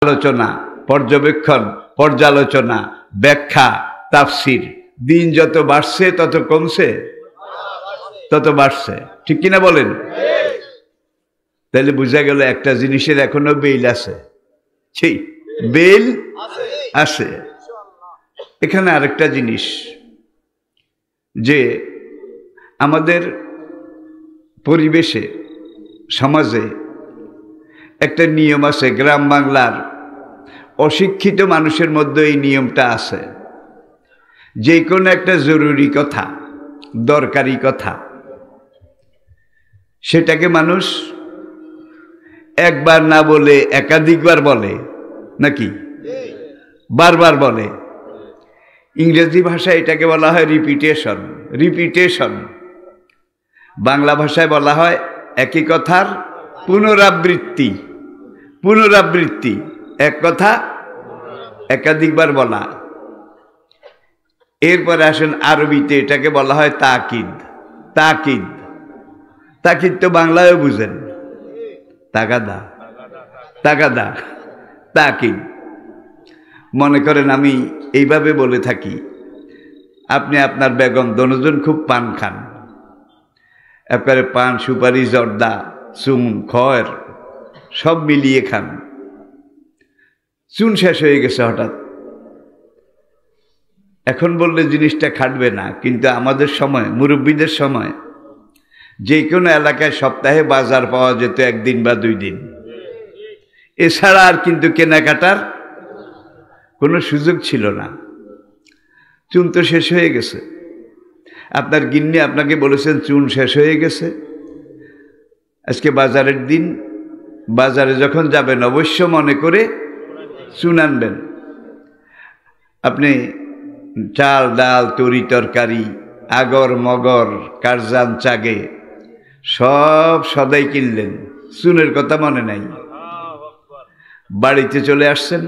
আলোচনা, পর্যবেক্ষণ, পর্যালোচনা, ব্যাখ্যা, তাফসির দিন যত বাড়ছে তত কমছে, তত বাড়ছে। ঠিক কিনা বলেন? তাহলে বোঝা গেল একটা জিনিসের এখনো বেল আছে, ঠিক বেল আছে। এখানে আরেকটা জিনিস, যে আমাদের পরিবেশে, সমাজে একটা নিয়ম আছে, গ্রাম বাংলার অশিক্ষিত মানুষের মধ্যে এই নিয়মটা আছে, যে কোনো একটা জরুরি কথা, দরকারি কথা, সেটাকে মানুষ একবার না বলে একাধিকবার বলে, নাকি বারবার বলে। ইংরেজি ভাষায় এটাকে বলা হয় রিপিটেশন। রিপিটেশন বাংলা ভাষায় বলা হয় একই কথার পুনরাবৃত্তি। পুনরাবৃত্তি, এক কথা একাধিকবার বলা। এরপরে আসেন আরবিতে, এটাকে বলা হয় তাকিদ। তাকিদ, তাকিদ তো বাংলায়ও বুঝেন, তাগাদা, তাগাদা, তাকিদ। মনে করেন আমি এইভাবে বলে থাকি, আপনি আপনার বেগম দনোজন খুব পান খান, একবারে পান, সুপারি, জর্দা, চুন, খয়ের সব মিলিয়ে খান। চুন শেষ হয়ে গেছে হঠাৎ, এখন বললে জিনিসটা খাটবে না, কিন্তু আমাদের সময়, মুরব্বীদের সময়, যে কোনো এলাকায় সপ্তাহে বাজার পাওয়া যেত একদিন বা 2 দিন, এছাড়া আর কিন্তু কেনাকাটার কোনো সুযোগ ছিল না। চুন তো শেষ হয়ে গেছে। আপনার গিন্নি আপনাকে বলেছেন চুন শেষ হয়ে গেছে, আজকে বাজারের দিন, বাজারে যখন যাবেন অবশ্য মনে করে চুন আনবেন। আপনি চাল, ডাল, তরি তরকারি, আগর মগর, কারজান, চাগে সব সদাই কিনলেন, চুনের কথা মনে নাই। বাড়িতে চলে আসছেন,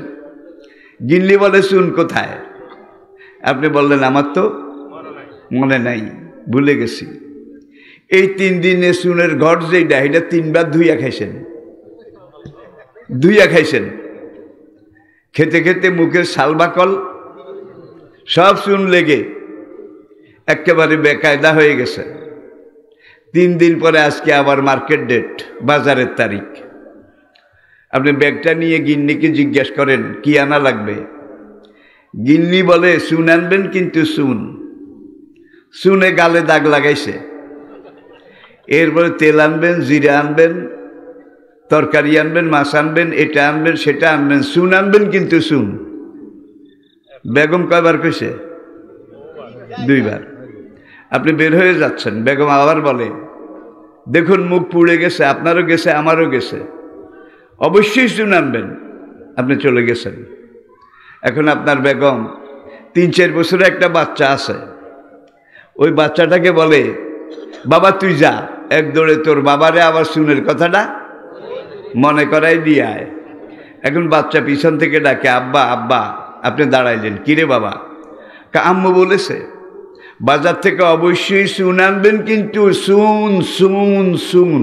গিন্নি বলে চুন কোথায়? আপনি বললেন আমার তো মনে নাই, ভুলে গেছি। এই 3 দিনে চুনের ঘর যেটা, এটা 3 বার ধুইয়া খাইছেন, ধুইয়া খাইছেন। খেতে খেতে মুখের শালবাকল সব চুন লেগে একেবারে বেকায়দা হয়ে গেছে। 3 দিন পরে আজকে আবার মার্কেট ডেট, বাজারের তারিখ। আপনি ব্যাগটা নিয়ে গিন্নিকে জিজ্ঞেস করেন কি আনা লাগবে, গিন্নি বলে চুন আনবেন, কিন্তু চুন, চুনে গালে দাগ লাগাইছে। এরপরে তেল আনবেন, জিরা আনবেন, তরকারি আনবেন, মাছ আনবেন, এটা আনবেন, সেটা আনবেন, চুন আনবেন, কিন্তু চুন। বেগম কয়বার কইছে? 2 বার। আপনি বের হয়ে যাচ্ছেন, বেগম আবার বলে দেখুন মুখ পুড়ে গেছে, আপনারও গেছে, আমারও গেছে, অবশ্যই চুন আনবেন। আপনি চলে গেছেন। এখন আপনার বেগম 3-4 বছরের একটা বাচ্চা আছে, ওই বাচ্চাটাকে বলে বাবা তুই যা, এক দৌড়ে তোর বাবারে আবার চুনের কথাটা মনে করাই দিয়ে আয়। এখন বাচ্চা পিছন থেকে ডাকে আব্বা আব্বা। আপনি দাঁড়াইলেন, কিরে বাবা? আম্মু বলেছে বাজার থেকে অবশ্যই চুন আনবেন, কিন্তু চুন চুন চুন।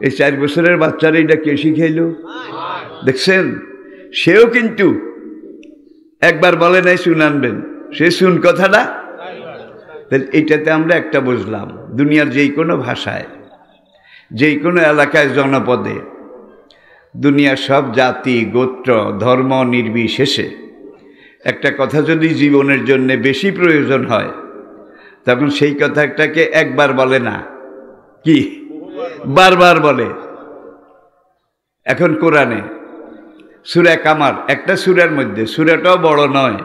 এই 4 বছরের বাচ্চারা এটা কে শিখাইল? দেখছেন, সেও কিন্তু একবার বলে নাই চুন আনবেন, সে চুন কথাটা। তাহলে এইটাতে আমরা একটা বুঝলাম, দুনিয়ার যেই কোনো ভাষায়, যেই কোনো এলাকায়, জনপদে, দুনিয়ার সব জাতি, গোত্র, ধর্ম নির্বিশেষে একটা কথা যদি জীবনের জন্য বেশি প্রয়োজন হয়, তখন সেই কথাটাকে একবার বলে না, কি বারবার বলে। এখন কোরআনে সূরা কামার, একটা সূরার মধ্যে, সূরাটাও বড় নয়,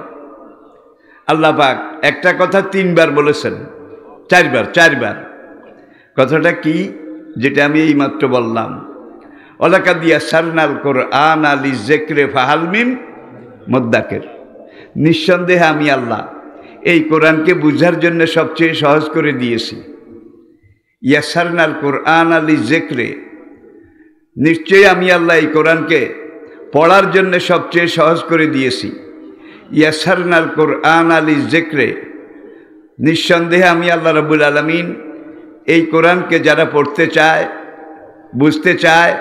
আল্লাহ পাক একটা কথা 3 বার বলেছেন, 4 বার। কথাটা কি? যেটা আমি এইমাত্র বললাম, ওয়ালাকাদ ইয়াসসারনাল কুরআনা লিযিকরি ফাহাল মিন মুদ্দাকির। নিঃসন্দেহে আমি আল্লাহ এই কোরআনকে বুঝার জন্য সবচেয়ে সহজ করে দিয়েছি। ইয়াসসারনাল কুরআনা লিযিকরি, নিশ্চয়ই আমি আল্লাহ এই কোরআনকে পড়ার জন্য সবচেয়ে সহজ করে দিয়েছি। ইয়াসসারনাল কুরআনা লিযিকরি, নিঃসন্দেহে আমি আল্লাহ রাব্বুল আলামিন এই কোরআনকে যারা পড়তে চায়, বুঝতে চায়,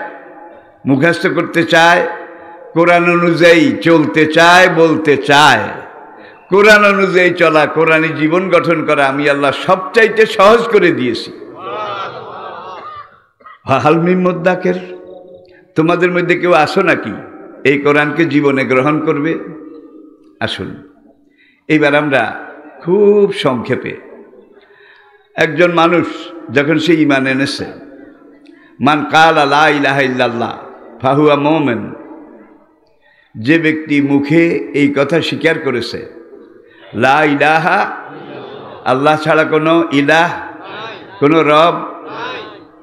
মুখস্থ করতে চায়, কোরআন অনুযায়ী চলতে চায়, বলতে চায়, কোরআন অনুযায়ী চলা, কোরআনী জীবন গঠন করা আমি আল্লাহ সবচাইতে সহজ করে দিয়েছি। হালমিম মুদ্দাকের, তোমাদের মধ্যে কেউ আসো নাকি এই কোরআনকে জীবনে গ্রহণ করবে? আসুন, এইবার আমরা খুব সংক্ষেপে, একজন মানুষ যখন সে ঈমান এনেছে, মান কালা লা ইলাহা ইল্লাল্লাহ ফাহুয়া মুমিন, যে ব্যক্তি মুখে এই কথা স্বীকার করেছে লা ইলাহা, আল্লাহ ছাড়া কোনো ইলাহ, কোনো রব,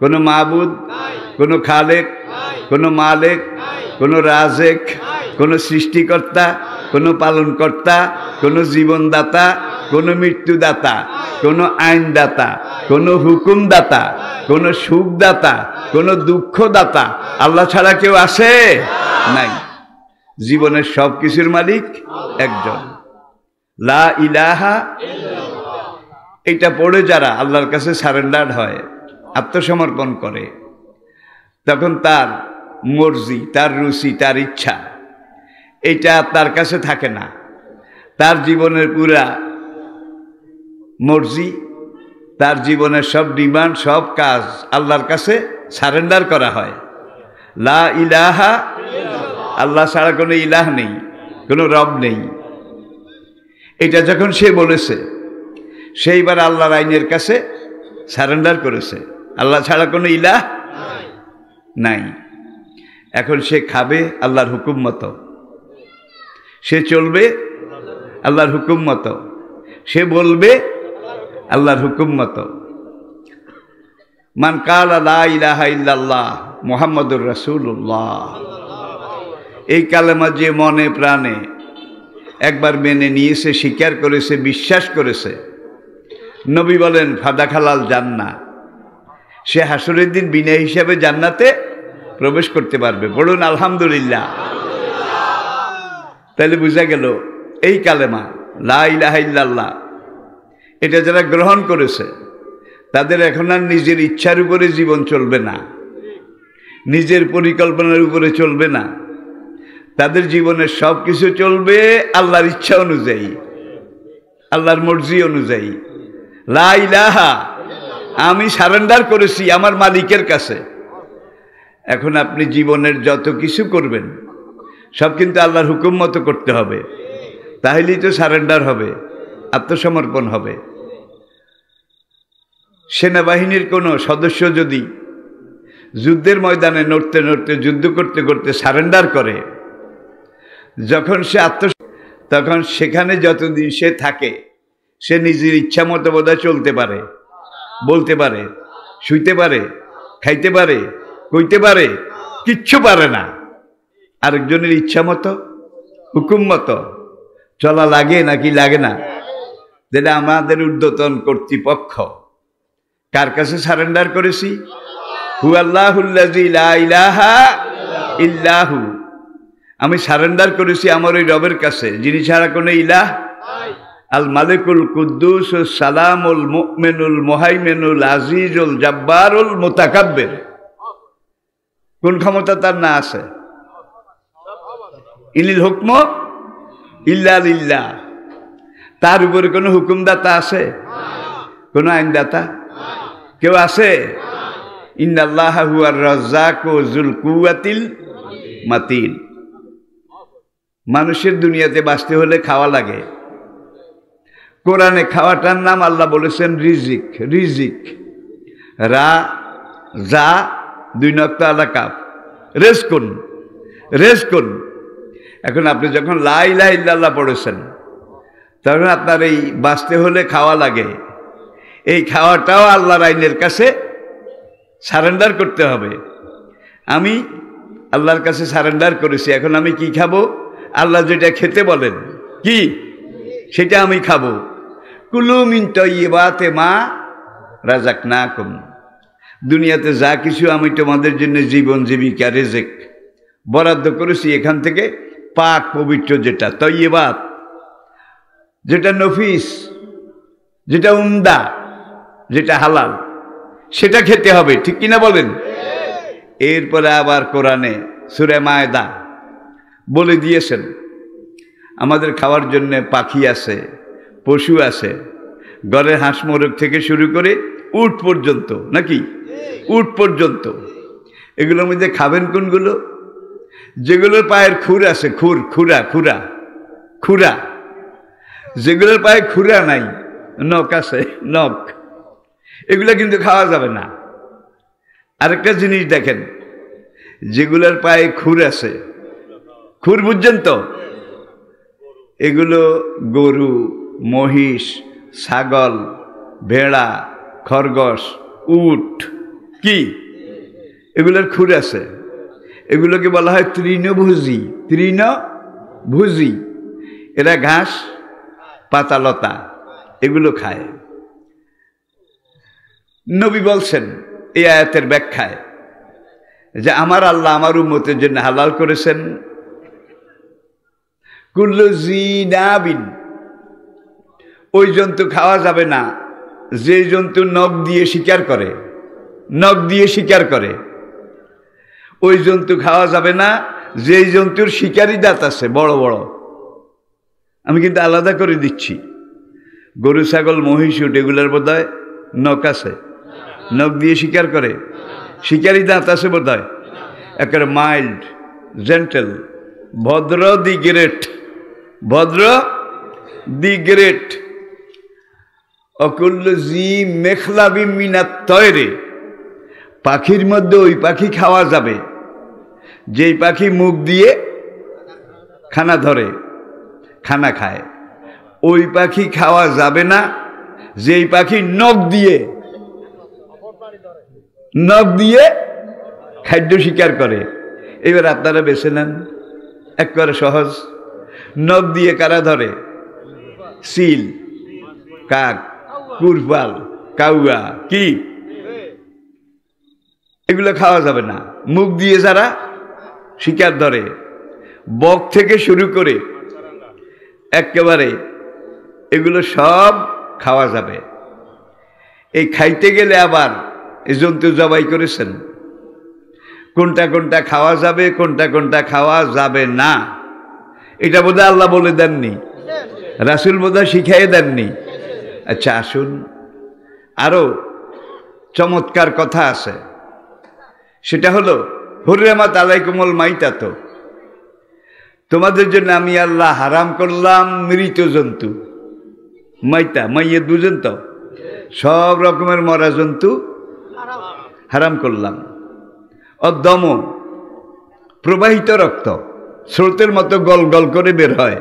কোনো মাবুদ, কোনো খালেক, কোনো মালেক, কোনো রাজেক, কোনো সৃষ্টিকর্তা, কোনো পালনকর্তা, কোনো জীবনদাতা, কোনো মৃত্যুদাতা, কোনো আইনদাতা, কোনো হুকুমদাতা, কোনো সুখদাতা, কোনো দুঃখদাতা আল্লাহ ছাড়া কেউ আছে? নাই। জীবনের সব কিছুর মালিক একজন, লা ইলাহা। এটা পড়ে যারা আল্লাহর কাছে সারেন্ডার হয়, আত্মসমর্পণ করে, তখন তার মর্জি, তার রুচি, তার ইচ্ছা এটা তার কাছে থাকে না। তার জীবনের পুরা মর্জি, তার জীবনের সব ডিমান্ড, সব কাজ আল্লাহর কাছে সারেন্ডার করা হয়। লা ইলাহা, আল্লাহ ছাড়া কোনো ইলাহ নেই, কোনো রব নেই। এটা যখন সে বলেছে, সেইবার আল্লাহর আইনের কাছে সারেন্ডার করেছে, আল্লাহ ছাড়া কোনো ইলাহ নাই। এখন সে খাবে আল্লাহর হুকুম মতো, সে চলবে আল্লাহর হুকুম মতো, সে বলবে আল্লাহর হুকুম মতো। মান কালা লা ইলাহা ইল্লাল্লাহ মুহাম্মাদুর রাসূলুল্লাহ, এই কালেমা যে মনে প্রাণে একবার মেনে নিয়েছে, স্বীকার করেছে, বিশ্বাস করেছে, নবী বলেন ফাদা খালাল জান্নাহ, সে হাসরের দিন বিনা হিসাবে জান্নাতে প্রবেশ করতে পারবে। বলুন আলহামদুলিল্লাহ। তাহলে বোঝা গেল এই কালেমা লা ইলাহা ইল্লাল্লাহ এটা যারা গ্রহণ করেছে তাদের এখন আর নিজের ইচ্ছার উপরে জীবন চলবে না, নিজের পরিকল্পনার উপরে চলবে না, তাদের জীবনের সব কিছু চলবে আল্লাহর ইচ্ছা অনুযায়ী, আল্লাহর মর্জি অনুযায়ী। লা ইলাহা, আমি সারেন্ডার করেছি আমার মালিকের কাছে। এখন আপনি জীবনের যত কিছু করবেন সব কিন্তু আল্লাহর হুকুম মতো করতে হবে, তাহলেই তো সারেন্ডার হবে, আত্মসমর্পণ হবে। সেনাবাহিনীর কোনো সদস্য যদি যুদ্ধের ময়দানে নড়তে নড়তে, যুদ্ধ করতে করতে সারেন্ডার করে, যখন সে তখন সেখানে যতদিন সে থাকে সে নিজের ইচ্ছা মতো বোধহয় চলতে পারে, বলতে পারে, শুইতে পারে, খাইতে পারে, কইতে পারে, কিচ্ছু পারে না। আরেকজনের ইচ্ছা মতো, হুকুম মতো চলা লাগে নাকি লাগে না? যেটা আমাদের ঊর্ধ্বতন কর্তৃপক্ষ কার কাছে সারেন্ডার করেছি? হু আল্লাহুল্লাযী লা ইলাহা ইল্লাহু, আমি সারেন্ডার করেছি আমার ওই রবের কাছে যিনি ছাড়া কোনো ইলাহ। আল মালিকুল কুদ্দুস সালামুল মুমিনুল মুহাইমিনুল আজিজুল জাব্বারুল মুতাকাব্বির, কোন ক্ষমতা তার না আছে? ইনিল হুকম ইল্লা লিল্লাহ, তার উপরে কোনো হুকুমদাতা আছে? কোনো আইনদাতা কেউ আছে? ইন্নাল্লাহা হুয়ার রাজ্জাকু যুল কুওয়াতিল মাতিন। মানুষের দুনিয়াতে বাঁচতে হলে খাওয়া লাগে। কোরআনে খাওয়াটার নাম আল্লাহ বলেছেন রিজিক। রিজিক রা যা দুই নক্তা আলা কাফ, রেজকুন, রেজকুন। এখন আপনি যখন লা ইলাহা ইল্লাল্লাহ পড়েছেন তখন আপনার এই বাঁচতে হলে খাওয়া লাগে, এই খাওয়াটাও আল্লাহর আইনের কাছে সারেন্ডার করতে হবে। আমি আল্লাহর কাছে সারেন্ডার করেছি, এখন আমি কি খাবো? আল্লাহ যেটা খেতে বলেন কি সেটা আমি খাবো। কুলু মিন তাইয়্যিবাতি মা রাযাকনাকুম, দুনিয়াতে যা কিছু আমি তোমাদের জন্য জীবন জীবিকা রিজিক বরাদ্দ করেছি এখান থেকে পাক পবিত্র যেটা তাইয়্যিবাত, যেটা নফিস, যেটা উমদা, যেটা হালাল, সেটা খেতে হবে। ঠিক কিনা বলেন? এরপরে আবার কোরআনে সূরা মায়েদা বলে দিয়েছেন আমাদের খাওয়ার জন্য পাখি আছে, পশু আছে, ঘরের হাঁস মোরগ থেকে শুরু করে উট পর্যন্ত, নাকি উট পর্যন্ত। এগুলোর মধ্যে খাবেন কোনগুলো? যেগুলোর পায়ের খুর আছে, খুরা। যেগুলোর পায়ে খুরা নাই, নখ আছে, নখ, এগুলো কিন্তু খাওয়া যাবে না। আরেকটা জিনিস দেখেন, যেগুলোর পায়ে খুর আছে, খুর বুঝছেন তো, এগুলো গরু, মহিষ, ছাগল, ভেড়া, খরগোশ, উট, কি এগুলোর খুর আছে। এগুলোকে বলা হয় তৃণভোজী। এরা ঘাস, পাতালতা এগুলো খায়। নবী বলছেন এই আয়াতের ব্যাখ্যায় যে আমার আল্লাহ আমার উম্মতের জন্য হালাল করেছেন কুল্লু জিনাবিন, ওই জন্তু খাওয়া যাবে না যে জন্তু নখ দিয়ে শিকার করে, ওই জন্তু খাওয়া যাবে না যে জন্তুর শিকারি দাঁত আছে বড় বড়। আমি কিন্তু আলাদা করে দিচ্ছি, গরু, ছাগল, মহিষ, উট এগুলোর বোধহয় নখ আছে, নখ দিয়ে শিকার করে, শিকারি দাঁত আছে বোধহয়, একেবারে মাইল্ড, জেন্টেল, ভদ্র দি গ্রেট। অকুল্লু জি মেখলাবি মিনাত তয়রে, পাখির মধ্যে ওই পাখি খাওয়া যাবে যেই পাখি মুখ দিয়ে খানা খায়। ওই পাখি খাওয়া যাবে না যেই পাখি নখ দিয়ে খাদ্য শিকার করে। এবার আপনারা বেছে নেন, একেবারে সহজ। নখ দিয়ে কারা ধরে? সিল, কাক, কুরবাল, কাউয়া, কি এগুলো খাওয়া যাবে না। মুখ দিয়ে যারা শিকার ধরে, বক থেকে শুরু করে একেবারে এগুলো সব খাওয়া যাবে। এই খাইতে গেলে আবার এই জন্তু জবাই করেছেন, কোনটা খাওয়া যাবে, কোনটা খাওয়া যাবে না, এটা বোধহয় আল্লাহ বলে দেননি, রাসূল বোধহয় শিখাইয়ে দেননি। আচ্ছা আসুন, আরো চমৎকার কথা আছে, সেটা হলো হুররিমাত আলাইকুমুল মাইতাত, তোমাদের জন্য আমি আল্লাহ হারাম করলাম মৃত জন্তু। মাইয়াত বুঝেন তো, সব রকমের মরা জন্তু হারাম করলাম। অদম, প্রবাহিত রক্ত, স্রোতের মতো গল গল করে বের হয়,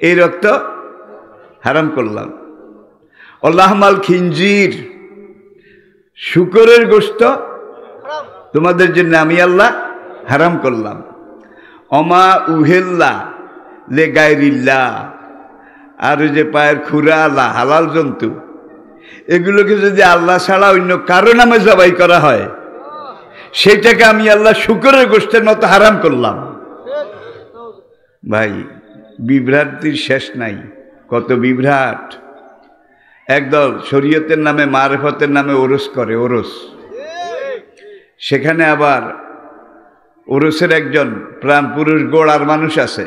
এই রক্ত হারাম করলাম। অলাহমাল খিনজির, শূকরের গোশত তোমাদের জন্য আমি আল্লাহ হারাম করলাম। অমা উহেল্লা লে গায়রিল্লাহ, আর যে পায়ের খুরা আল্লাহ হালাল জন্তু, এগুলোকে যদি আল্লাহ ছাড়া অন্য কারো নামে জবাই করা হয়, সেটাকে আমি আল্লাহ শূকরের গোশতের মতো হারাম করলাম। ভাই, বিভ্রান্তির শেষ নাই, কত বিভ্রাট। একদল শরীয়তের নামে, মারফতের নামে ওরস করে, ওরস। সেখানে আবার ওরসের একজন প্রাণ পুরুষ গোড়ার মানুষ আছে,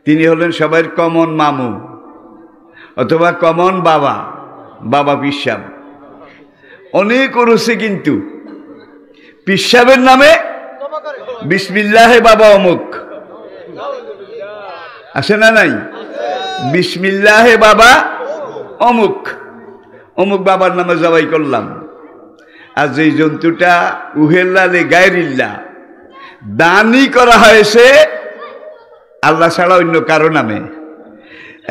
তিনি হলেন সবাই কমন মামু অথবা কমন বাবা পিসাব। অনেক ওরসে কিন্তু পিসাবের নামে বিসমিল্লাহে বাবা অমুক আছে না নাই? বিসমিল্লাহে বাবা অমুক বাবার নামে জবাই করলাম। আর যেই জন্তুটা উহেল্লালে গায়রিল্লাহ, দানই করা হয়েছে আল্লাহ ছাড়া অন্য কারো নামে।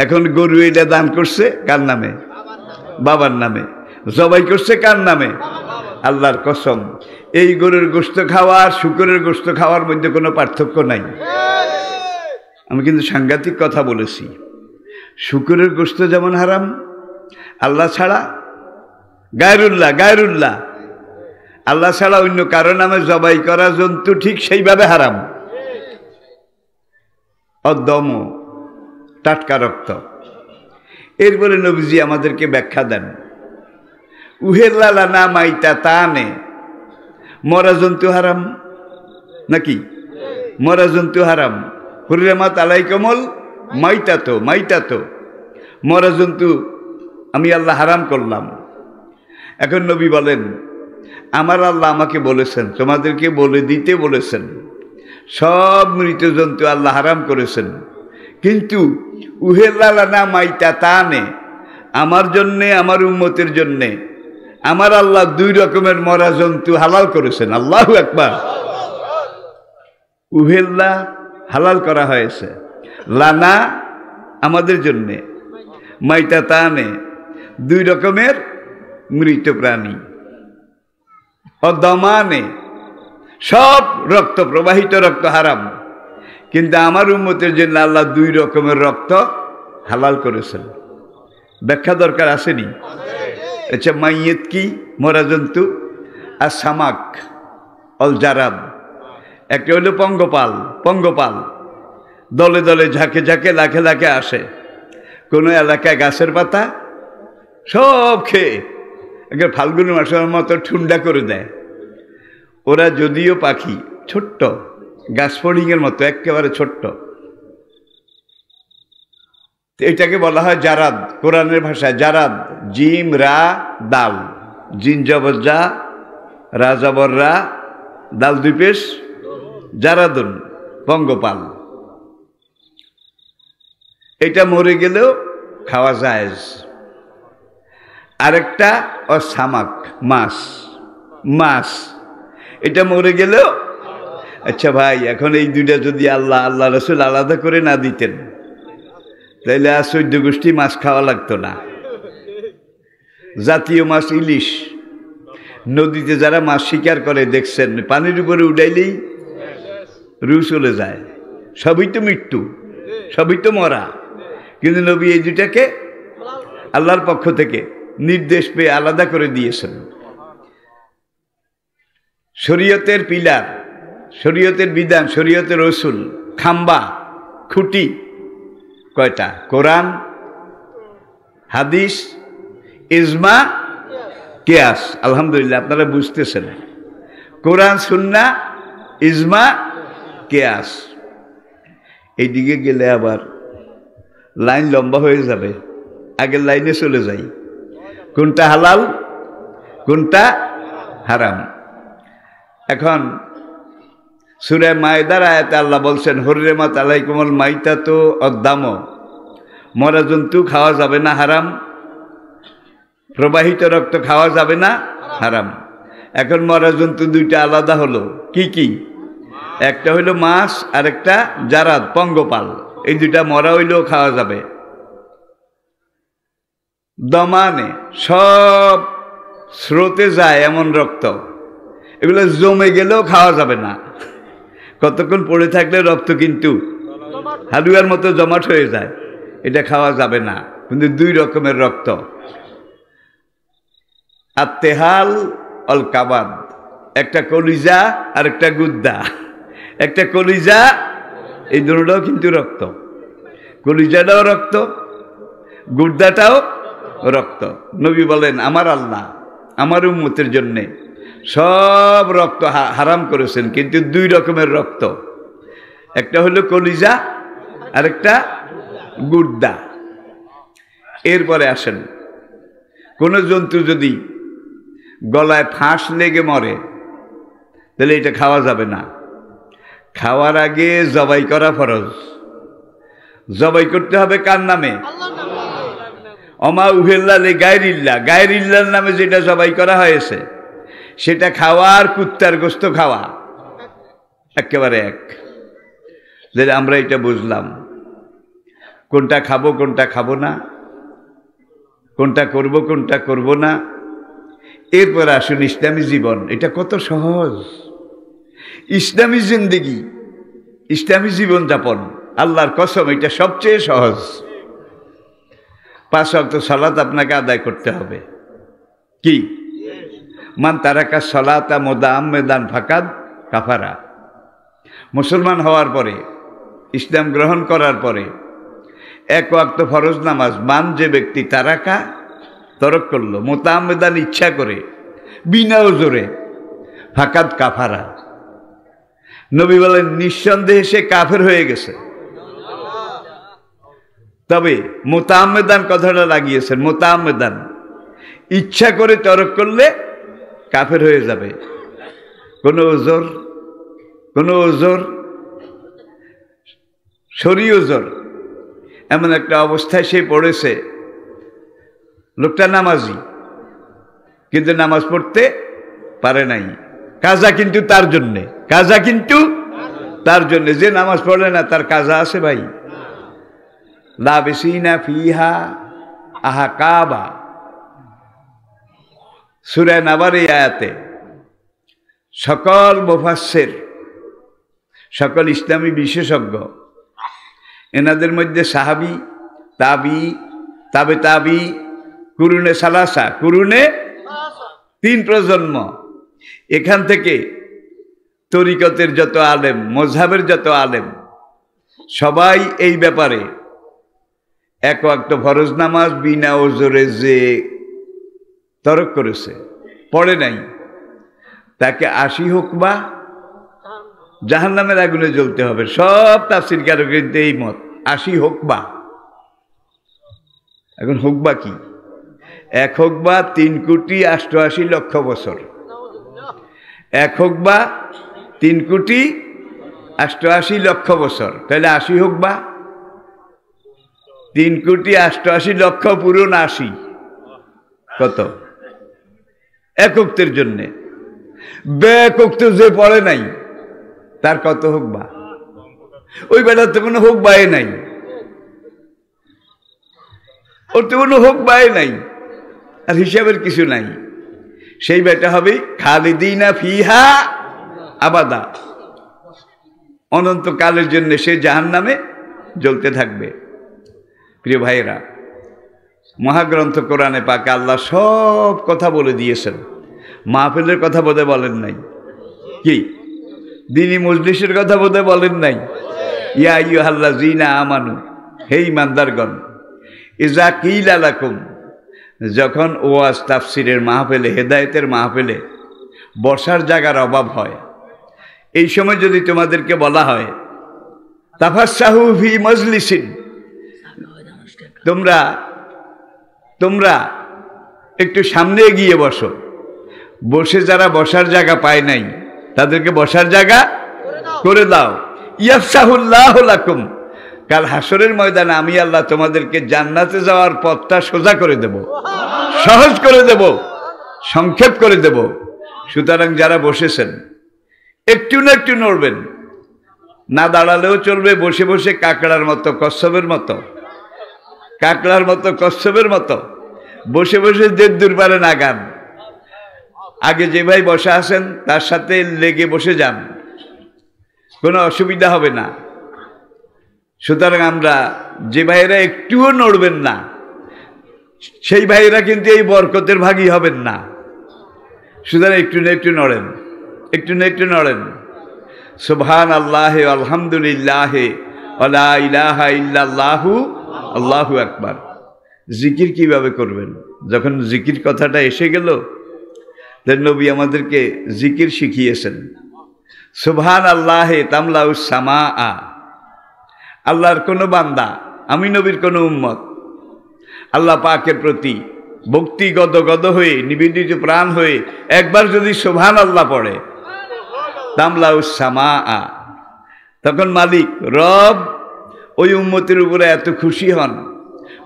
এখন গরু এটা দান করছে কার নামে? বাবার নামে। জবাই করছে কার নামে? আল্লাহর কসম, এই গরুর গোশত খাওয়া আর শূকরের গোশত খাওয়ার মধ্যে কোনো পার্থক্য নাই। আমি কিন্তু সাংঘাতিক কথা বলেছি। শূকরের গোশত যেমন হারাম, আল্লাহ ছাড়া গায়রুল্লাহ, আল্লাহ ছাড়া অন্য কারো নামে জবাই করা জন্তু ঠিক সেইভাবে হারাম। অদম, টাটকা রক্ত। এরপরে নবীজি আমাদেরকে ব্যাখ্যা দেন, উহেল্লা না মাইতা তানে, মরা জন্তু হারাম নাকি? মরা জন্তু হারাম। হুররিমাত আলাইকুমুল মাইতাতু, মাইতাতু মরা জন্তু আমি আল্লাহ হারাম করলাম। এখন নবী বলেন, আমার আল্লাহ আমাকে বলেছেন, তোমাদেরকে বলে দিতে বলেছেন, সব মৃত জন্তু আল্লাহ হারাম করেছেন, কিন্তু উহেল্লালানা মাইতা তানে, আমার জন্যে, আমার উম্মতের জন্যে আমার আল্লাহ 2 রকমের মরা জন্তু হালাল করেছেন। আল্লাহু আকবার। উহেল্লা হালাল করা হয়েছে, লানা আমাদের জন্যে, মাইতা তানে 2 রকমের মৃত প্রাণী, অদমানে সব রক্ত, প্রবাহিত রক্ত হারাম, কিন্তু আমার উম্মতের জন্য আল্লাহ 2 রকমের রক্ত হালাল করেছেন। ব্যাখ্যা দরকার আসেনি? আচ্ছা, মাইয়েত কি? মরা জন্তু। আর সামাক অল জারাব, একটা হলো পঙ্গপাল। পঙ্গপাল দলে দলে, ঝাঁকে ঝাঁকে, লাখে লাখে আসে, কোনো এলাকায় গাছের পাতা সব খেয়ে একে ফাল্গুন মাসের মতো ঠুন্ডা করে দেয়। ওরা যদিও পাখি, ছোট্ট, গাছ ফড়িংয়ের মতো, একেবারে ছোট্ট, এটাকে বলা হয় জারাদ। কোরআনের ভাষায় জারাদ, জিম রা দাল, জিন জবর জা, রা জবর রা, দাল 2 পেশ, জারাদুন, পঙ্গপাল। এটা মরে গেলেও খাওয়া যায়। আরেকটা সামাক, মাছ, মাছ, এটা মরে গেলেও। আচ্ছা ভাই, এখন এই 2টা যদি আল্লাহ আল্লাহ রসুল আলাদা করে না দিতেন, তাইলে আর 14 গোষ্ঠী মাছ খাওয়া লাগতো না। জাতীয় মাছ ইলিশ। নদীতে যারা মাছ শিকার করে দেখছেন, পানির উপরে উঠাইলেই রু চলে যায়। সবই তো মৃত্যু, সবই তো মরা, কিন্তু নবী এই 2টাকে আল্লাহর পক্ষ থেকে নির্দেশ পেয়ে আলাদা করে দিয়েছেন। শরীয়তের পিলার, শরীয়তের বিধান, শরীয়তের রসুল, খাম্বা, খুঁটি কয়টা? কোরআন, হাদিস, ইজমা, কিয়াস। আলহামদুলিল্লাহ, আপনারা বুঝতেছেন। কোরআন, সুন্নাহ, ইজমা, কিয়াস। এইদিকে গেলে আবার লাইন লম্বা হয়ে যাবে, আগের লাইনে চলে যাই। কোনটা হালাল, কোনটা হারাম। এখন সূরা মায়েদার আয়াতে আল্লাহ বলছেন, হুররিমাত আলাইকুমুল মাইতাতু ওয়াদ-দাম, মরা জন্তু খাওয়া যাবে না, হারাম। প্রবাহিত রক্ত খাওয়া যাবে না, হারাম। এখন মরা জন্তু 2টা আলাদা হলো, কি কি? একটা হইল মাছ, আর একটা জারাদ, পঙ্গপাল। এই 2টা মরা হইলেও খাওয়া যাবে। দমানে সব স্রোতে যায় এমন রক্ত, এগুলো জমে গেলেও খাওয়া যাবে না। কতক্ষণ পড়ে থাকলে রক্ত কিন্তু হালুয়ার মতো জমাট হয়ে যায়, এটা খাওয়া যাবে না। কিন্তু 2 রকমের রক্ত, আত্তেহাল অল কাবাদ, একটা কলিজা আর একটা গুদ্দা। একটা কলিজা, এই দুটোটাও কিন্তু রক্ত। কলিজাটাও রক্ত, গুদ্দাটাও রক্ত। নবী বলেন, আমার আল্লাহ আমার উম্মতের জন্যে সব রক্ত হারাম করেছেন, কিন্তু 2 রকমের রক্ত, একটা হলো কলিজা আর একটা গুদ্দা। এরপরে আসেন, কোন জন্তু যদি গলায় ফাঁস লেগে মরে, তাহলে এটা খাওয়া যাবে না। খাওয়ার আগে জবাই করা ফরজ। জবাই করতে হবে কার নামে? অমা উহেল্লা লে গায়রিল্লাহ, গায়রিল্লাহর নামে যেটা জবাই করা হয়েছে সেটা খাওয়া আর কুত্তার গোস্ত খাওয়া একেবারে এক। যেটা আমরা এটা বুঝলাম, কোনটা খাবো কোনটা খাবো না, কোনটা করব কোনটা করব না। এরপর আসুন ইসলামী জীবন, এটা কত সহজ। ইসলামী জিন্দেগি, ইসলামী জীবনযাপন, আল্লাহর কসম এটা সবচেয়ে সহজ। 5 ওয়াক্ত সালাত আপনাকে আদায় করতে হবে। কি? মান তারাকা সালাতা মুদাম্মিদান ফাকাদ কাফারা। মুসলমান হওয়ার পরে, ইসলাম গ্রহণ করার পরে 1 ওয়াক্ত ফরজ নামাজ মান যে ব্যক্তি তারাকা, তরক করলো, মুতাআম্মিদান ইচ্ছা করে, বিনা ওজরে, ফাকাদ কাফারা। নবী বলেন নিঃসন্দেহে সে কাফের হয়ে গেছে। তবে মোতাআম্মেদান কথাটা লাগিয়েছেন, মোতাআম্মেদান, ইচ্ছা করে তরক করলে কাফের হয়ে যাবে। কোনো ওজোর শরীয় ওজোর এমন একটা অবস্থায় সে পড়েছে, লোকটা নামাজি কিন্তু নামাজ পড়তে পারে নাই, কাজা কিন্তু তার জন্যে, যে নামাজ পড়ে না তার কাজা আছে ভাই। লাবিসিনা ফিহা আহকাবা, সূরা নাবার এই আয়াতে সকল মুফাসসির, সকল ইসলামী বিশেষজ্ঞ, এনাদের মধ্যে সাহাবী, তাবি, তাবে, কুরুনে সালাসা, কুরুনে 3 প্রজন্ম, এখান থেকে তরিকতের যত আলেম, মজহাবের যত আলেম, সবাই এই ব্যাপারে এক ওয়াক্ত ফরজ নামাজ বিনা ওজরে যে তরক করেছে, পড়ে নাই, তাকে 80 হুকবা জাহান্নামের আগুনে জ্বলতে হবে। সব তাফসীরকারদের এই মত, 80 হুকবা। এখন হুকবা কি? 1 হুকবা 3,88,00,000 বছর, 1 হুকবা 3,88,00,000 বছর, তাহলে 80 হুকবা 3,88,00,000 পূরণ 80 কত? একক্তের জন্যে। বেকক্ত যে পড়ে নাই তার কত হুকবা? ওই বেটার তো কোনো হুকবাই নাই, ওর তো কোনো হুকবাই নাই, আর হিসাবের কিছু নাই। সেই বেটা হবে খালিদিনা ফিহা আবাদা, অনন্তকালের জন্য সে জাহান্নামে জ্বলতে থাকবে। প্রিয় ভাইয়েরা, মহাগ্রন্থ কোরআনে পাকে আল্লাহ সব কথা বলে দিয়েছেন, মাহফিলের কথা বোধে বলেন নাই, কি দ্বীনি মজলিসের কথা বোধে বলেন নাই। ইয়া আইয়ুহাল্লাযীনা আমানু, হে ঈমানদারগণ, ইযা কিলা লাকুম, যখন ওয়াজ তাফসীরের মাহফিলে, হেদায়েতের মাহফিলে বসার জায়গার অভাব হয়, এই সময় যদি তোমাদেরকে বলা হয় তাফাসসাহু ফি মাজলিসিন, তোমরা একটু সামনে এগিয়ে বসো, বসে যারা বসার জায়গা পায় নাই তাদেরকে বসার জায়গা করে দাও। ইয়াফসাহুল্লাহু লাকুম, কাল হাসরের ময়দানে আমি আল্লাহ তোমাদেরকে জান্নাতে যাওয়ার পথটা সোজা করে দেব, সহজ করে দেব, সংক্ষেপ করে দেব। সুতরাং যারা বসেছেন একটু না একটু নড়বেন, না দাঁড়ালেও চলবে, বসে বসে কাকড়ার মতো কচ্ছপের মতো বসে বসে দেড় পারে না গান। আগে যে ভাই বসা আছেন তার সাথে লেগে বসে যান, কোনো অসুবিধা হবে না। সুতরাং আমরা যে ভাইয়েরা একটুও নড়বেন না, সেই ভাইয়েরা কিন্তু এই বরকতের ভাগী হবেন না। সুতরাং একটু না একটু নড়েন। সুবহানাল্লাহি আলহামদুলিল্লাহি ওয়া লা ইলাহা ইল্লাল্লাহু আল্লাহু আকবার। জিকির কিভাবে করবেন? যখন জিকির কথাটা এসে গেল, তাই নবী আমাদেরকে জিকির শিখিয়েছেন। সুবহানাল্লাহি তামলাউস সামাআ, আল্লাহর কোনো বান্দা, আমি নবীর কোনো উম্মত, আল্লাহ পাকের প্রতি ভক্তি গদগদ হয়ে, নিবেদিত প্রাণ হয়ে একবার যদি সুবহানাল্লাহ পড়ে, তামলাউস সামাআ, তখন মালিক রব ওই উম্মতের উপরে এত খুশি হন,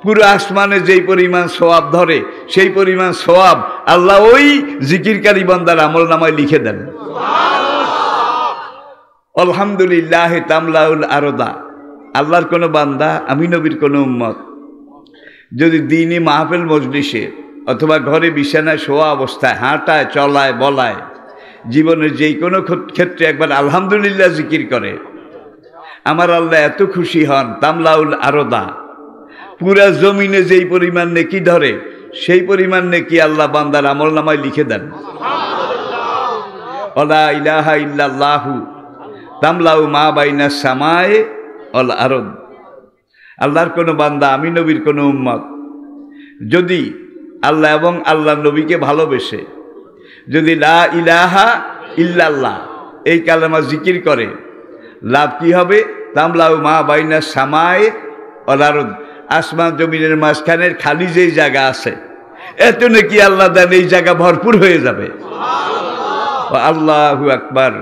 পুরো আসমানে যেই পরিমাণ সওয়াব ধরে সেই পরিমাণ সওয়াব আল্লাহ ওই জিকিরকারী বান্দার আমল নামায় লিখে দেন। আলহামদুলিল্লাহ তামলাউল আরদা, আল্লাহর কোনো বান্দা, আমি নবীর কোনো উম্মত যদি দ্বীনি মাহফিল মজলিসে অথবা ঘরে বিছানায় শোয়া অবস্থায়, হাঁটায়, চলায়, বলায়, জীবনের যেই কোনো ক্ষেত্রে একবার আলহামদুলিল্লাহ জিকির করে, আমার আল্লাহ এত খুশি হন, তামলাউল আরদা, পুরা জমিনে যেই পরিমাণ নেকি ধরে সেই পরিমাণ নেকি আল্লাহ বান্দার আমল নামায় লিখে দেন। ওয়া ইলাহা ইল্লাল্লাহু তামলাউ মা বাইনাস সামায়ে ওয়াল আরদ, আল্লাহর কোনো বান্দা, আমি নবীর কোনো উম্মত যদি আল্লাহ এবং আল্লাহ নবীকে ভালোবেসে যদি লা ইলাহা ইল্লাল্লাহ এই কালেমা জিকির করে, লাভ কি হবে? তামলাউ মা বাইনাস সামায়ে ওয়াল আরদ, আসমান জমিনের মাঝখানের খালি যেই জায়গা আছে এত নাকি আল্লাহ দেন এই জায়গা ভরপুর হয়ে যাবে। আল্লাহু আকবার।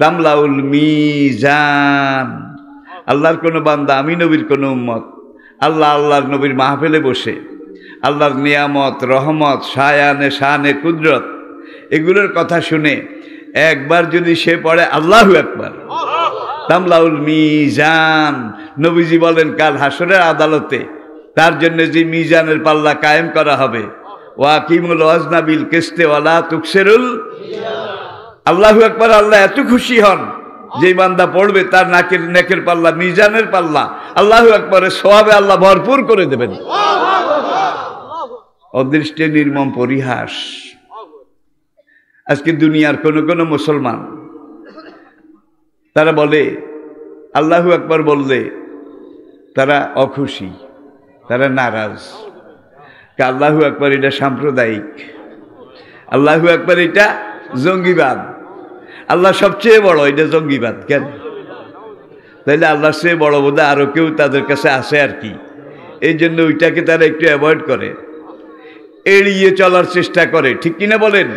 তামলাউল মিজান। আল্লাহর কোন বান্দা, আমি নবীর কোন উম্মত, আল্লাহর নবীর মাহফিলে বসে আল্লাহর নিয়ামত, রহমত, শায়ানে শানে কুদরত এগুলোর কথা শুনে একবার যদি সে পড়ে আল্লাহু আকবার, তামলাউল মিজান, নবীজি বলেন কাল হাসরের আদালতে তার জন্য যে মিজানের পাল্লা কায়েম করা হবে, ওয়াকিমুল ওয়াজনা বিল কিসতি ওয়ালা তুকসিরুল। আল্লাহু আকবার। আল্লাহ এত খুশি হন যে বান্দা পড়বে তার নেকের পাল্লা, মিজানের পাল্লা আল্লাহু আকবারের সওয়াবে আল্লাহ ভরপুর করে দেবেন। অদৃষ্টে নির্মম পরিহাস। আজকে দুনিয়ার কোন মুসলমান তারা বলে আল্লাহু আকবার বললে তারা অখুশি, তারা নারাজ। আল্লাহু আকবার এটা সাম্প্রদায়িক, আল্লাহু আকবার এটা জঙ্গিবাদ, আল্লাহ সবচেয়ে বড়, এটা জঙ্গিবাদ। কেন? তাইলে আল্লাহর চেয়ে বড় বোধহয় আরো কেউ তাদের কাছে আসে আর কি। এই জন্য ওইটাকে তারা একটু অ্যাভয়েড করে, এড়িয়ে চলার চেষ্টা করে। ঠিক কিনা বলেন?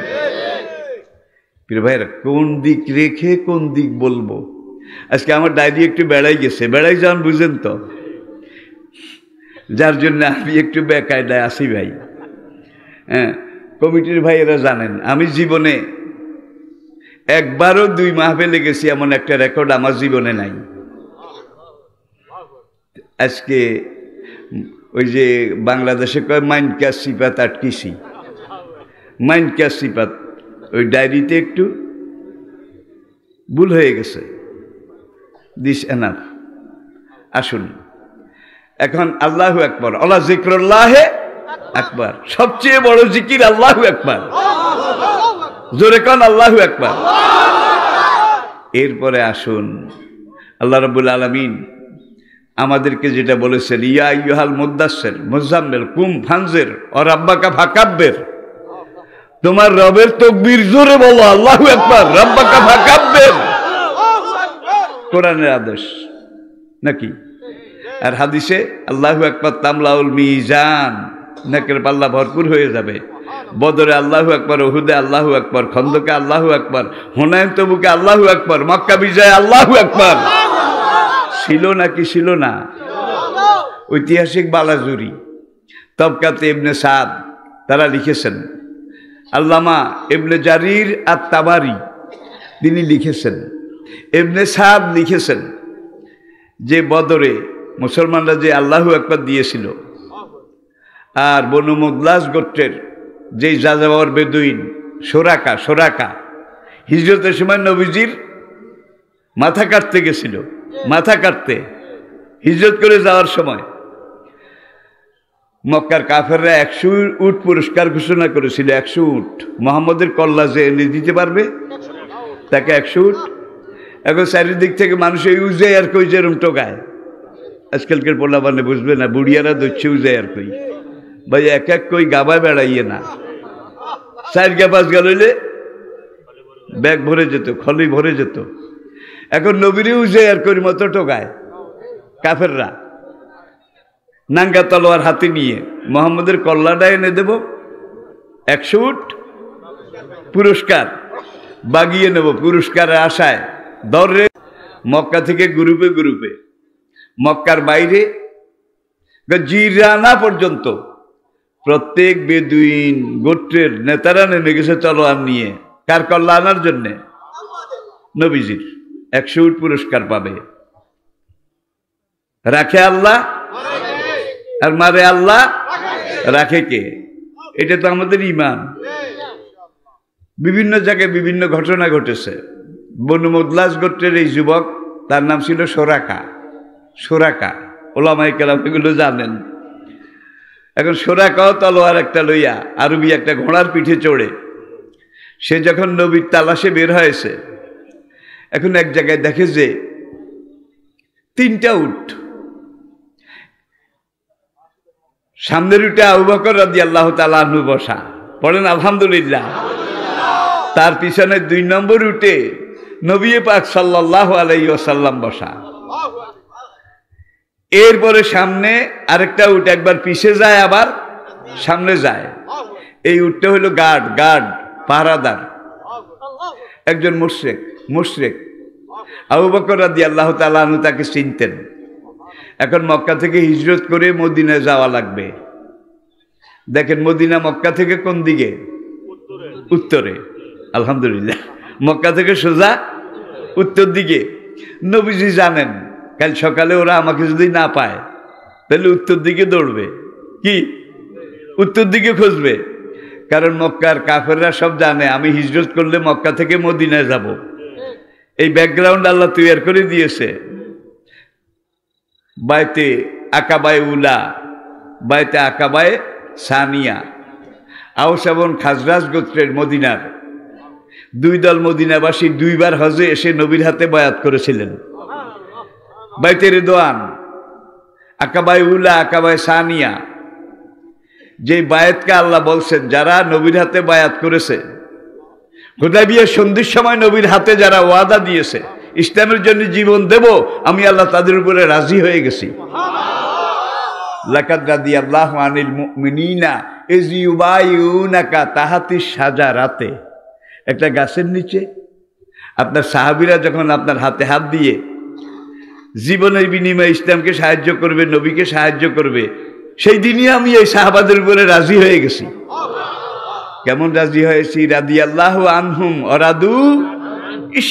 প্রিয় ভাইরা, কোন দিক রেখে কোন দিক বলবো? আজকে আমার ডায়েরি একটু বেড়াই গেছে, বেড়াই যান বুঝেন তো, যার জন্য আমি একটু বেকায়দায় আসি ভাই। হ্যাঁ, কমিটির ভাইয়েরা জানেন আমি জীবনে একবারও 2 মাহফিলে গেছি এমন একটা রেকর্ড আমার জীবনে নাই। আজকে ওই যে বাংলাদেশে কয় মাইনকা সিপাত আটকিছি, মাইনকা সিপাত, ওই ডায়েরিতে একটু ভুল হয়ে গেছে। This enough. আসুন এখন আল্লাহু আকবার, আল্লাহ জিক্রুল্লাহে আকবার, সবচেয়ে বড় জিকির আল্লাহু আকবার। জোরে কোন আল্লাহু আকবার। এরপরে আসুন আল্লাহ রাব্বুল আলামিন আমাদেরকে যেটা বলেছেন, ইয়া আইয়ুহাল মুদ্দাসসির মুজাম্মিল কুম ফানজির ওয়া রাব্বাকা ফাকাব্বির, তোমার রবের তাকবীর জোরে বলো, আল্লাহু আকবার, রাব্বাকা ফাকাব্বির। কোরআনের আদেশ নাকি? আর হাদিসে আল্লাহু আকবার তামলাউল মিজান, নেকের পাল্লা ভরপুর হয়ে যাবে। বদরে আল্লাহু আকবার, উহুদে আল্লাহু আকবার, খন্দকে আল্লাহু আকবার, হুনাইন তবুকে আল্লাহু আকবার, মক্কা বিজয়ে আল্লাহু আকবার। ছিল নাকি ছিল না? ঐতিহাসিক বালাজুরি, তবকাতে ইবনে সাদ তারা লিখেছেন, আল্লামা ইবনে জারির আত-তাবারি তিনি লিখেছেন, ইবনে সাদ লিখেছেন যে বদরে মুসলমানরা যে আল্লাহু আকবার দিয়েছিল, আর বনু মুদলাস গোত্রের যেই যাযাবর বেদুইন সোরাকা হিজরতের সময় নবীজির মাথা কাটতে গেছিল, মাথা কাটতে হিজরত করে যাওয়ার সময় মক্কার কাফেররা 100 উট পুরস্কার ঘোষণা করেছিল। 100 উট মুহাম্মদের কল্লা যে এনে দিতে পারবে তাকে 100 উট। এখন চারিদিক থেকে মানুষ এই উজাই আর কই যেরম টোকায়, আজকালকার পোলা মানে বুঝবে না, বুড়িয়ারা দচ্ছে উজাই আর কই ভাই, এক এক কই গাবায় বেড়াইয়ে না, 4 গা 5 গা লইলে ব্যাগ ভরে যেত, খলি ভরে যেত। এখন নবীরে উজাই আর কই মতো টোকায় কাফেররা, নাঙ্গা তলোয়ার হাতে নিয়ে মোহাম্মদের কল্লাটা এনে দেব, 100 উট পুরস্কার বাগিয়ে নেব পুরস্কারের আশায়। দরে মক্কা থেকে গ্রুপে গ্রুপে, মক্কার বাইরে জিরানা পর্যন্ত প্রত্যেক বেদুইন গোত্রের নেতারা নেমে গেছে তলোয়ার নিয়ে, কার কল্লা আনার জন্যে? নবীজির। 100 উট পুরস্কার পাবে। রাখে আল্লাহ আর মারে আল্লাহ, রাখে কে? এটা তো আমাদের ঈমান। বিভিন্ন জায়গায় বিভিন্ন ঘটনা ঘটেছে। বনু মুদলাস গোত্রের এই যুবক, তার নাম ছিল সোরাকা, ওলামায়ে কেরাম এগুলো জানেন। এখন সোরাকাও তলোয়ার একটা লইয়া, আরবি একটা ঘোড়ার পিঠে চড়ে সে যখন নবীর তালাশে বের হয়েছে, এখন এক জায়গায় দেখে যে 3টা উট, সামনের উটে আবু বকর রাদিয়াল্লাহু তাআলা আনহু বসা, পড়েন আলহামদুলিল্লাহ। তার পিছনে 2 নম্বর উটে নবী পাক সাল্লাল্লাহু আলাইহি ওয়াসাল্লাম বসা। এরপরে সামনে আরেকটা উট একবার পিছে যায় আবার সামনে যায়। এই উটটা হলো গার্ড পাহারাদার, একজন মুশরিক। আবু বকর রাদিয়াল্লাহু তাআলা আনহু তাকে চিনতেন। এখন মক্কা থেকে হিজরত করে মদিনায় যাওয়া লাগবে। দেখেন মদিনা মক্কা থেকে কোন দিকে? উত্তরে। আলহামদুলিল্লাহ, মক্কা থেকে সোজা উত্তর দিকে। নবীজি জানেন কাল সকালে ওরা আমাকে যদি না পায় তাহলে উত্তর দিকে দৌড়বে, কি উত্তর দিকে খুঁজবে। কারণ মক্কার কাফেররা সব জানে আমি হিজরত করলে মক্কা থেকে মদিনায় যাব। এই ব্যাকগ্রাউন্ড আল্লাহ তৈরি করে দিয়েছে। বাইতে আকাবায়ে উলা, বাইতে আকাবায়ে সানিয়া, আওস এবং খাজরাজ গোত্রের মদিনার দুই দল মদিনাবাসী দুইবার হজে এসে নবীর হাতে বায়াত করেছিলেন। বাইতে রিদওয়ান, আকাবায়ে উলা, আকাবায়ে সানিয়া, যে বায়াতকে আল্লাহ বলছেন যারা নবীর হাতে বায়াত করেছে, হুদায়বিয়ার সন্ধির সময় নবীর হাতে যারা ওয়াদা দিয়েছে ইসলামের জন্য জীবন দেব, আমি আল্লাহ তাদের উপরে রাজি হয়ে গেছি। লাকাদ রাদিয়াল্লাহু আনিল মুমিনিনা ইয ইউবাইউনাকা তাহাতিশ শাজারাতে, একটা গাছের নিচে আপনার সাহাবীরা যখন আপনার হাতে হাত দিয়ে জীবনের বিনিময়ে ইসলামকে সাহায্য করবে, নবীকে সাহায্য করবে, সেই দিনই আমি এই সাহাবাদের উপরে রাজি হয়ে গেছি। কেমন রাজি হয়েছি? রাদিয়াল্লাহু আনহুম ওয়ারাদু। ইস,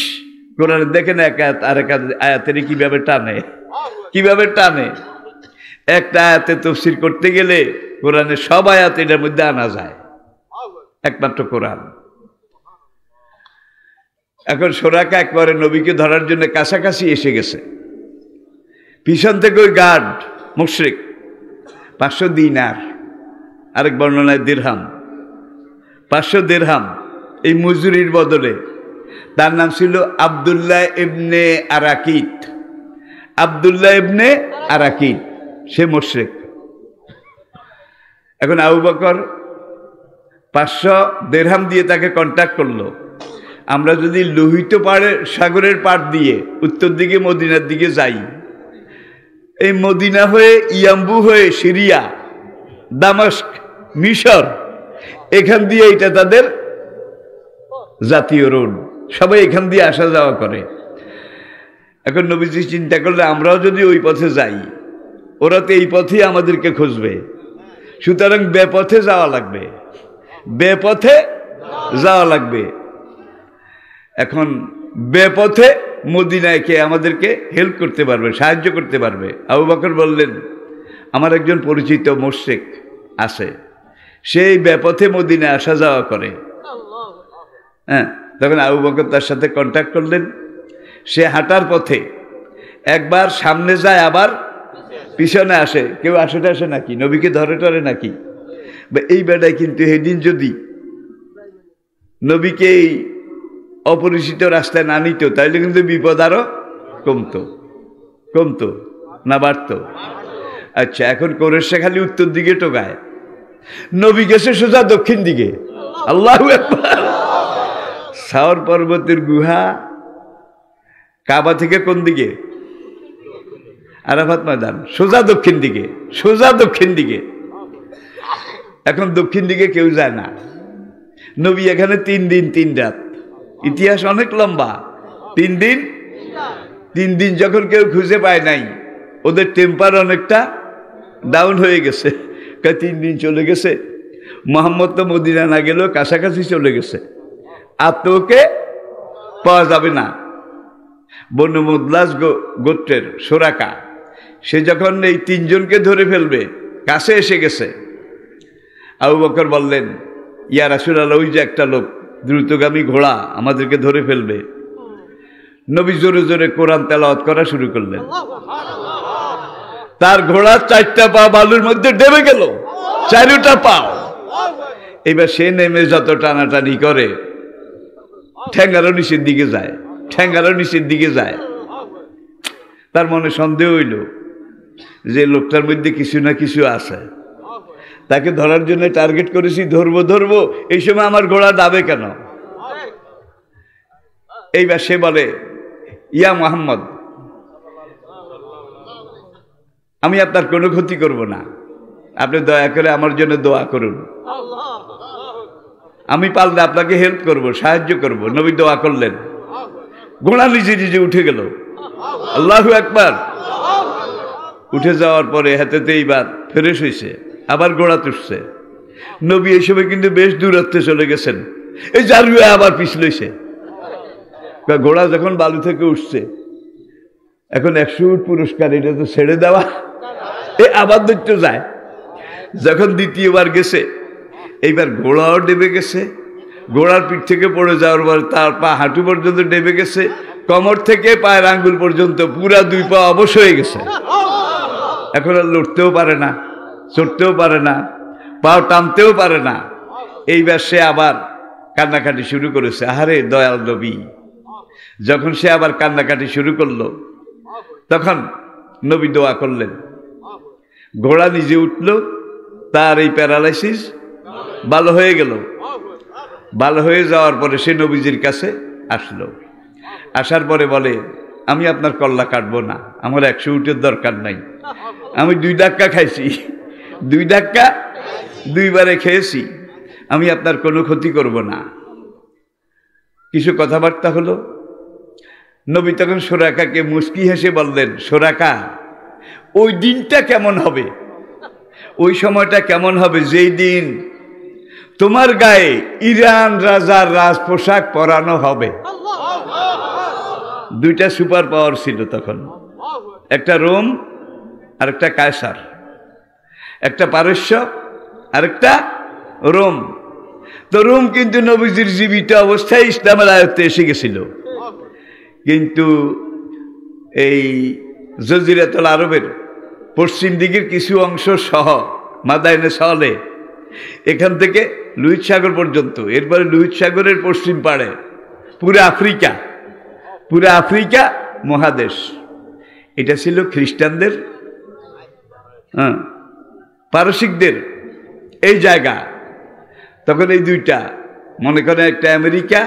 কোরআনে দেখেন এক আয়াত আর এক আয়াতের কিভাবে টানে। একটা আয়াতে তাফসীর করতে গেলে কোরআনের সব আয়াত এটার মধ্যে আনা যায়, একমাত্র কোরআন। এখন সুরাকা একবারে নবীকে ধরার জন্য কাছাকাছি এসে গেছে। পিছন থেকে ওই গার্ড মুশরিক 500 দিনার, আরেক বর্ণনায় দিরহাম, 500 দিরহাম এই মজুরির বদলে। তার নাম ছিল আব্দুল্লাহ ইবনে আরাকিত। আব্দুল্লাহ ইবনে আরাকিত, সে মুশরিক। এখন আবু বকর 500 দিরহাম দিয়ে তাকে কন্ট্যাক্ট করলো, আমরা যদি লোহিত সাগরের পাড় দিয়ে উত্তর দিকে মদিনার দিকে যাই, এই মদিনা হয়ে ইয়াম্বু হয়ে সিরিয়া, দামাস্ক, মিশর, এখান দিয়ে এটা তাদের জাতীয় রোড, সবাই এখান দিয়ে আসা যাওয়া করে। এখন নবীজি চিন্তা করলে আমরাও যদি ওই পথে যাই, ওরা তো এই পথেই আমাদেরকে খুঁজবে, সুতরাং বেপথে যাওয়া লাগবে। এখন বেপথে মদিনায় কে আমাদেরকে হেল্প করতে পারবে, সাহায্য করতে পারবে? আবু বকর বললেন আমার একজন পরিচিত মুশরিক আছে, সেই বেপথে মদিনায় আসা যাওয়া করে। হ্যাঁ, তখন আবু বকর তার সাথে কন্ট্যাক্ট করলেন। সে হাঁটার পথে একবার সামনে যায় আবার পিছনে আসে। কেউ আসে নাকি? নবীকে ধরে নাকি? এই বেড়ায় কিন্তু সেদিন যদি নবীকে এই অপরিচিত রাস্তায় না নিত তাইলে কিন্তু বিপদ আরো কমতো না বাড়তো? আচ্ছা, এখন কোরেশা খালি উত্তর দিকে টোকায়, নবী গেছে সোজা দক্ষিণ দিকে। আল্লাহু আকবার। সাওর পর্বতের গুহা কাবা থেকে কোন দিকে? আরাফাত ময়দান, সোজা দক্ষিণ দিকে। এখন দক্ষিণ দিকে কেউ যায় না। নবী এখানে 3 দিন 3 রাত, ইতিহাস অনেক লম্বা। 3 দিন যখন কেউ খুঁজে পায় নাই, ওদের টেম্পার অনেকটা ডাউন হয়ে গেছে। 3 দিন চলে গেছে, মুহাম্মদ তো মদিনা না গেলেও কাছাকাছি চলে গেছে, আর তো ওকে পাওয়া যাবে না। বনু মুদলাজ গোত্রের সুরাকা, সে যখন এই 3 জনকে ধরে ফেলবে, কাছে এসে গেছে। আবু বকর বললেন ইয়া রাসূলুল্লাহ, ওই যে একটা লোক দ্রুতগামী ঘোড়া আমাদেরকে ধরে ফেলবে। নবী জোরে জোরে কোরআন তেলাওয়াত করা শুরু করলেন। তার ঘোড়ার 4টা পা বালুর মধ্যে ডেবে গেল, 4টা পা। এবার সে নেমে যত টানাটানি করে, ঠ্যাঙ্গারও নিচের দিকে যায়। তার মনে সন্দেহ হইল যে লোকটার মধ্যে কিছু না কিছু আছে। তাকে ধরার জন্য টার্গেট করেছি, ধরবো, এই সময় আমার ঘোড়া ডাবে কেন? এইবার সে বলে ইয়া মুহাম্মদ, আমি আপনার কোনো ক্ষতি করব না, আপনি দয়া করে আমার জন্য দোয়া করুন, আমি পারলে আপনাকে হেল্প করব, সাহায্য করব। নবী দোয়া করলেন, ঘোড়া নিজে নিজে উঠে গেল। আল্লাহু আকবার। উঠে যাওয়ার পরে হাতেতে এইবার ফ্রেশ হয়েছে, আবার ঘোড়া তুলছে। নবী এই সময় কিন্তু বেশ দূরত্বে চলে গেছেন, এই জারুয়ে আবার পিছলেছে। ঘোড়া যখন বালু থেকে উঠছে, এখন 100 উট পুরস্কার, এটা তো ছেড়ে দেওয়া, এ আবার ধরতে যায়। যখন দ্বিতীয়বার গেছে, এইবার ঘোড়াও ডেবে গেছে, ঘোড়ার পিঠ থেকে পড়ে যাওয়ার পর তার পা হাঁটু পর্যন্ত ডেবে গেছে, কোমর থেকে পায়ের আঙ্গুল পর্যন্ত পুরা 2 পা অবশ হয়ে গেছে। এখন আর লড়তেও পারে না, চড়তেও পারে না, পাও টানতেও পারে না। এইবার সে আবার কান্নাকাটি শুরু করেছে। আহারে দয়াল নবী। যখন সে আবার কান্নাকাটি শুরু করলো, তখন নবী দোয়া করলেন, ঘোড়া নিজে উঠল, তার এই প্যারালাইসিস ভালো হয়ে গেল। ভালো হয়ে যাওয়ার পরে সে নবীজির কাছে আসলো। আসার পরে বলে, আমি আপনার কল্লা কাটবো না, আমার 100 উটের দরকার নাই, আমি 2 ধাক্কা খাইছি, 2 ধাক্কা 2 বারে খেয়েছি, আমি আপনার কোনো ক্ষতি করব না। কিছু কথাবার্তা হলো। নবী তখন সুরাকাকে মুস্কি হেসে বললেন, সুরাকা, ওই দিনটা কেমন হবে, ওই সময়টা কেমন হবে যেই দিন তোমার গায়ে ইরান রাজার রাজ পোশাক পরানো হবে। 2টা সুপার পাওয়ার ছিল তখন, একটা রোম আর একটা কায়সার, একটা পারস্য আর একটা রোম। তো রোম কিন্তু নবীজির জীবিত অবস্থায় ইসলামের আয়ত্তে এসে গেছিল, কিন্তু এই জজিরাতুল আরবের পশ্চিম দিকের কিছু অংশ সহ মাদাইনে সলে, এখান থেকে লোহিত সাগর পর্যন্ত, এরপরে লোহিত সাগরের পশ্চিম পাড়ে পুরো আফ্রিকা মহাদেশ, এটা ছিল খ্রিস্টানদের, পারসিকদের এই জায়গা। তখন এই 2টা, মনে করেন একটা আমেরিকা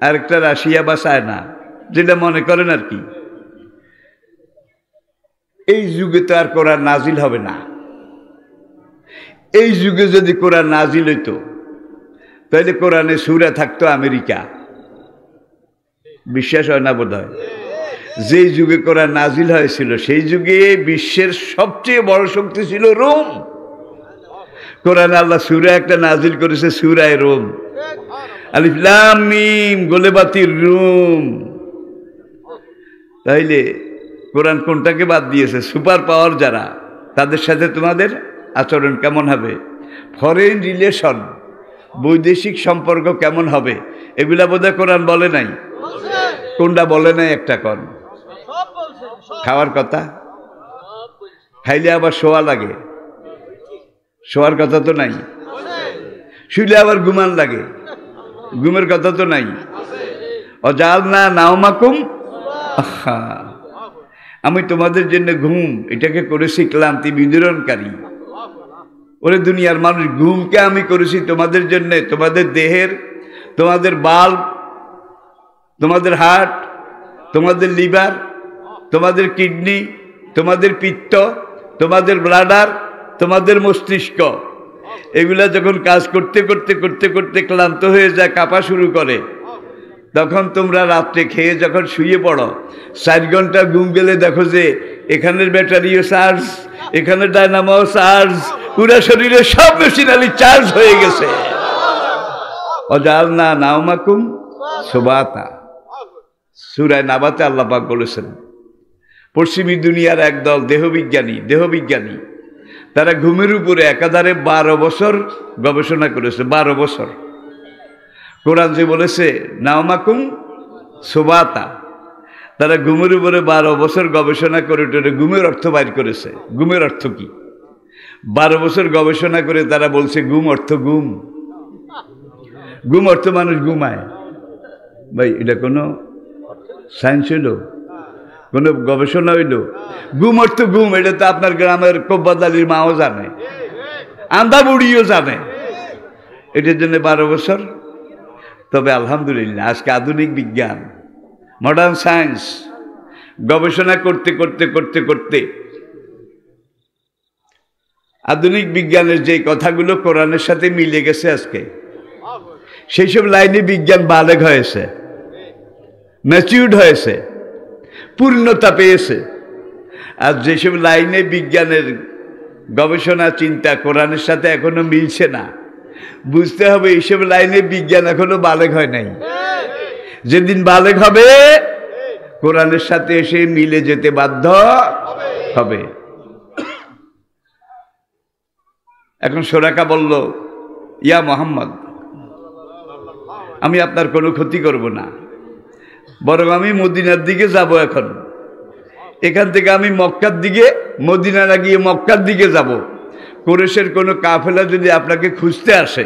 আর একটা রাশিয়া বা চায়না, যেটা মনে করেন আর কি। এই যুগে তো আর কোরআন নাজিল হবে না। এই যুগে যদি কোরআন নাজিল হইতো, তাহলে কোরআনে সূরা থাকতো আমেরিকা। বিশ্বাস হয় না বোধ হয়। যেই যুগে কোরআন নাজিল হয়েছিল, সেই যুগে বিশ্বের সবচেয়ে বড় শক্তি ছিল রোম। কোরআন আল্লাহ সূরা একটা নাজিল করেছে, সূরায়ে রোম, আলিফ লাম মিম গোলেবাতির রুম। তাইলে কোরআন কোনটাকে বাদ দিয়েছে? সুপার পাওয়ার যারা, তাদের সাথে তোমাদের আচরণ কেমন হবে, ফরেন রিলেশন, বৈদেশিক সম্পর্ক কেমন হবে, এগুলা বোধহয় কোরআন বলে নাই। কোনটা বলে নাই একটা কন? খাওয়ার কথা, খাইলে আবার শোয়া লাগে, শোয়ার কথা তো নাই। শুইলে আবার ঘুমান লাগে, ঘুমের কথা তো নাই। অজালনা নাওমাকুম, আমি তোমাদের জন্য ঘুম এটাকে করেছি ক্লান্তি বিদূরণকারী। ওরে দুনিয়ার মানুষ, ঘুমকে আমি করেছি তোমাদের জন্য, তোমাদের দেহের, তোমাদের বাল্ব, তোমাদের হার্ট, তোমাদের লিভার, তোমাদের কিডনি, তোমাদের পিত্ত, তোমাদের ব্লাডার, তোমাদের মস্তিষ্ক, এগুলা যখন কাজ করতে করতে করতে করতে ক্লান্ত হয়ে যায়, কাঁপা শুরু করে, তখন তোমরা রাত্রে খেয়ে যখন শুয়ে পড়ো, 4 ঘন্টা ঘুম গেলে দেখো যে এখানের ব্যাটারিও চার্জ, এখানে ডায়নামো চার্জ, পুরা শরীরে সব মেশিনারি চার্জ হয়ে গেছে। অজালনা নাওমাকুম সুবাতা, সূরা নাবাতে আল্লাহ পাক বলেছেন। পশ্চিমী দুনিয়ার একদল দেহবিজ্ঞানী তারা ঘুমের উপরে একাধারে 12 বছর গবেষণা করেছে। 12 বছর। কোরআন যে বলেছে নাওমাকুম সুবাতা, তারা ঘুমের উপরে 12 বছর গবেষণা করে ঘুমের অর্থ বাইর করেছে। ঘুমের অর্থ কি? 12 বছর গবেষণা করে তারা বলছে ঘুম অর্থ ঘুম, ঘুম অর্থ মানুষ ঘুমায়। ভাই, এটা কোনো সায়েন্স হইল? কোনো গবেষণা হইল? ঘুম অর্থ ঘুম, এটা তো আপনার গ্রামের কব্বাদালির মাও জানে, আন্দা বুড়িও জানে। এটার জন্য 12 বছর। তবে আলহামদুলিল্লাহ আজকে আধুনিক বিজ্ঞান, মডার্ন সায়েন্স গবেষণা করতে করতে করতে করতে আধুনিক বিজ্ঞানের যে কথাগুলো কোরআনের সাথে মিলে গেছে আজকে, সেই সব লাইনে বিজ্ঞান বালেগ হয়েছে, ম্যাচিউরড হয়েছে, পূর্ণতা পেয়েছে। আর যেসব লাইনে বিজ্ঞানের গবেষণা চিন্তা কোরআনের সাথে এখনো মিলছে না, বুঝতে হবে এইসব লাইনে বিজ্ঞান এখনো বালেগ হয় নাই। যেদিন বালেগ হবে কোরআনের সাথে এসে মিলে যেতে বাধ্য হবে। এখন সুরাকা বলল, ইয়া মোহাম্মদ, আমি আপনার কোনো ক্ষতি করব না, বরং আমি মদিনার দিকে যাব। এখন এখান থেকে আমি মক্কার দিকে, মদিনা না গিয়ে মক্কার দিকে যাব। কুরাইশের কোনো কাফেলা যদি আপনাকে খুঁজতে আসে,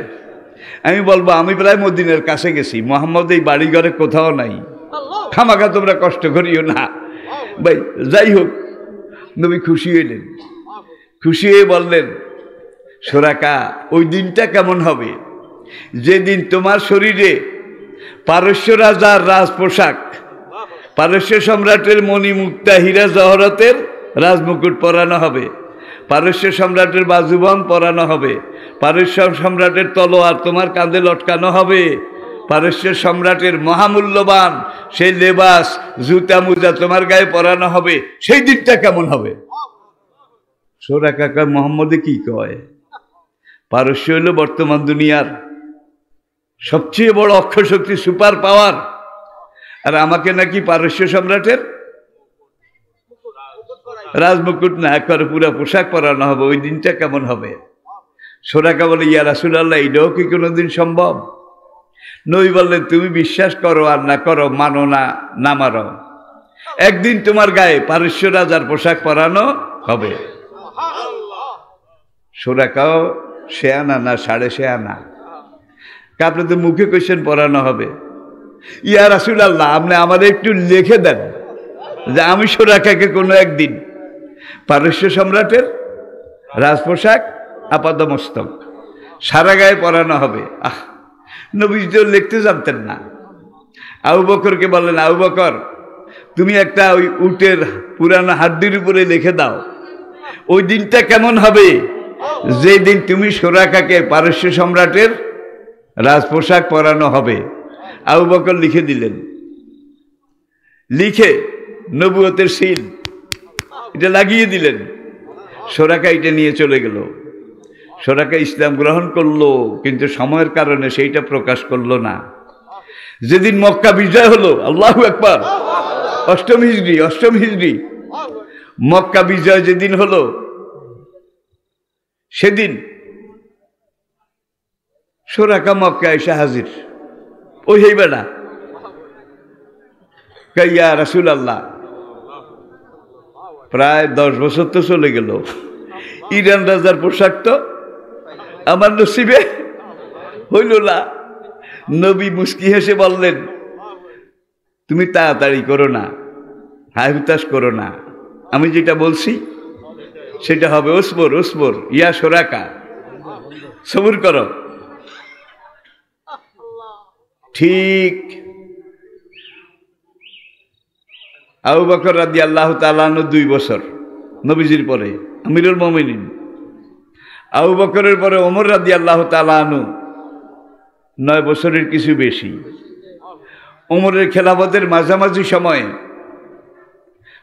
আমি বলবো আমি প্রায় মদিনার কাছে গেছি, মোহাম্মদ এই বাড়িঘরে কোথাও নাই, খামাখা তোমরা কষ্ট করিও না। ভাই যাই হোক, নবী খুশি হইলেন। খুশি হয়ে বললেন, সুরাকা, ওই দিনটা কেমন হবে যেদিন তোমার শরীরে পারস্য রাজার রাজ পোশাক, পারস্য সম্রাটের মণিমুক্তা হীরা জহরতের রাজমুকুট পরানো হবে, পারস্য সম্রাটের বাজুবন পরানো হবে, পারস্য সম্রাটের তলোয়ার তোমার কাঁধে লটকানো হবে, পারস্য সম্রাটের মহামূল্যবান সেই লেবাস জুতা মুজা তোমার গায়ে পরানো হবে। সেই দিনটা কেমন হবে? সুরাকা কয়, মোহাম্মদে কি কয়? পারস্য হইল বর্তমান দুনিয়ার সবচেয়ে বড় অক্ষশক্তি, সুপার পাওয়ার, আর আমাকে নাকি পারস্য সম্রাটের রাজমুকুট না করে পুরা পোশাক পরানো হবে। ওই দিনটা কেমন হবে? সুরাকা বলে, ইয়া রাসূলুল্লাহ, এটাও কি কোনোদিন সম্ভব? নবী বললেন, তুমি বিশ্বাস করো আর না করো, মানো না না মারো, একদিন তোমার গায়ে পারস্য রাজার পোশাক পরানো হবে। সুরাকাও শেয়ানা না সাড়ে শেয়ানা, আপনি তো মুখে কোশ্চেন পড়ানো হবে। ইয়া রাসূলুল্লাহ, আপনি আমাদের একটু লিখে দেন যে আমি সুরাকাকে কোনো একদিন পারস্য সম্রাটের রাজপোশাক আপাদমস্তক সারা গায়ে পরানো হবে। নবী তো লিখতে জানতেন না। আবু বকরকে বললেন, আবু বকর, তুমি একটা ওই উটের পুরানো হাড্ডির উপরে লিখে দাও, ওই দিনটা কেমন হবে যে দিন তুমি সুরাকাকে পারস্য সম্রাটের রাজপোশাক পরানো হবে। আবু বকর লিখে দিলেন। লিখে নবুয়তের সিল এটা লাগিয়ে দিলেন। সুরাকা এটা নিয়ে চলে গেল। সুরাকা ইসলাম গ্রহণ করলো, কিন্তু সময়ের কারণে সেইটা প্রকাশ করলো না। যেদিন মক্কা বিজয় হলো, আল্লাহু আকবার, অষ্টম হিজরি মক্কা বিজয় যেদিন হলো, সেদিন সুরাকা মক্কা এসে হাজির। ওই বেড়া ইয়া রাসূলুল্লাহ, প্রায় 10 বছর তো চলে গেল, ইরান রাজার পোশাক তো আমার নসিবে হইল না। নবী মুস্কি হেসে বললেন, তুমি তাড়াতাড়ি করো না, হাই হুতাশ করো না, আমি যেটা বলছি সেটা হবে। ওসবর ইয়া সুরাকা, সবুর করো। ঠিক আবু বকর রাদিয়াল্লাহু তাআলা আনহু 2 বছর নবীজির পরে আমিরুল মুমিনিন। আবু বকরের পরে ওমর রাদিয়াল্লাহু তাআলা আনহু 9 বছরের কিছু বেশি। ওমরের খেলাফতের মাঝামাঝি সময়ে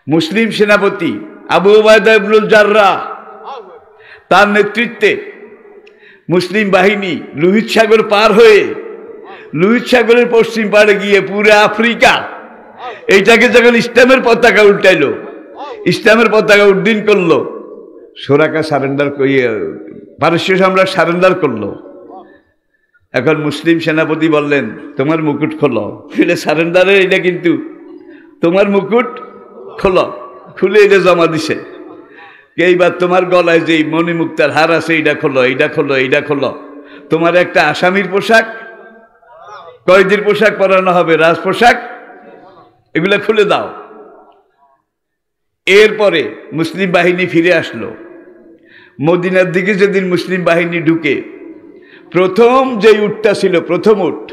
মুসলিম সেনাপতি আবু উবাইদা ইবনুল জাররাহ, তার নেতৃত্বে মুসলিম বাহিনী লোহিত সাগর পার হয়ে লোহিত সাগরের পশ্চিম পাড়ে গিয়ে পুরো আফ্রিকা এইটাকে যখন ইসলামের পতাকা উল্টাইলো, ইসলামের পতাকা উড্ডীন করলো, সুরাকা সারেন্ডার পারস্য সম্রাট সারেন্ডার করলো। এখন মুসলিম সেনাপতি বললেন, তোমার মুকুট খোলো। সারেন্ডারের এটা কিন্তু তোমার মুকুট খোলো, খুলে এটা জমা দিছে। এইবার তোমার গলায় যে মণিমুক্তার হার আছে এইটা খোলো, এইটা খোলো, এইটা খোলো। তোমার একটা আসামির পোশাক, কয়েদির পোশাক পরানো হবে, রাজ পোশাক, এগুলা খুলে দাও। এরপরে মুসলিম বাহিনী ফিরে আসলো। মদিনার দিকে যেদিন মুসলিম বাহিনী ঢুকে, প্রথম যে উটটা ছিল, প্রথম উট,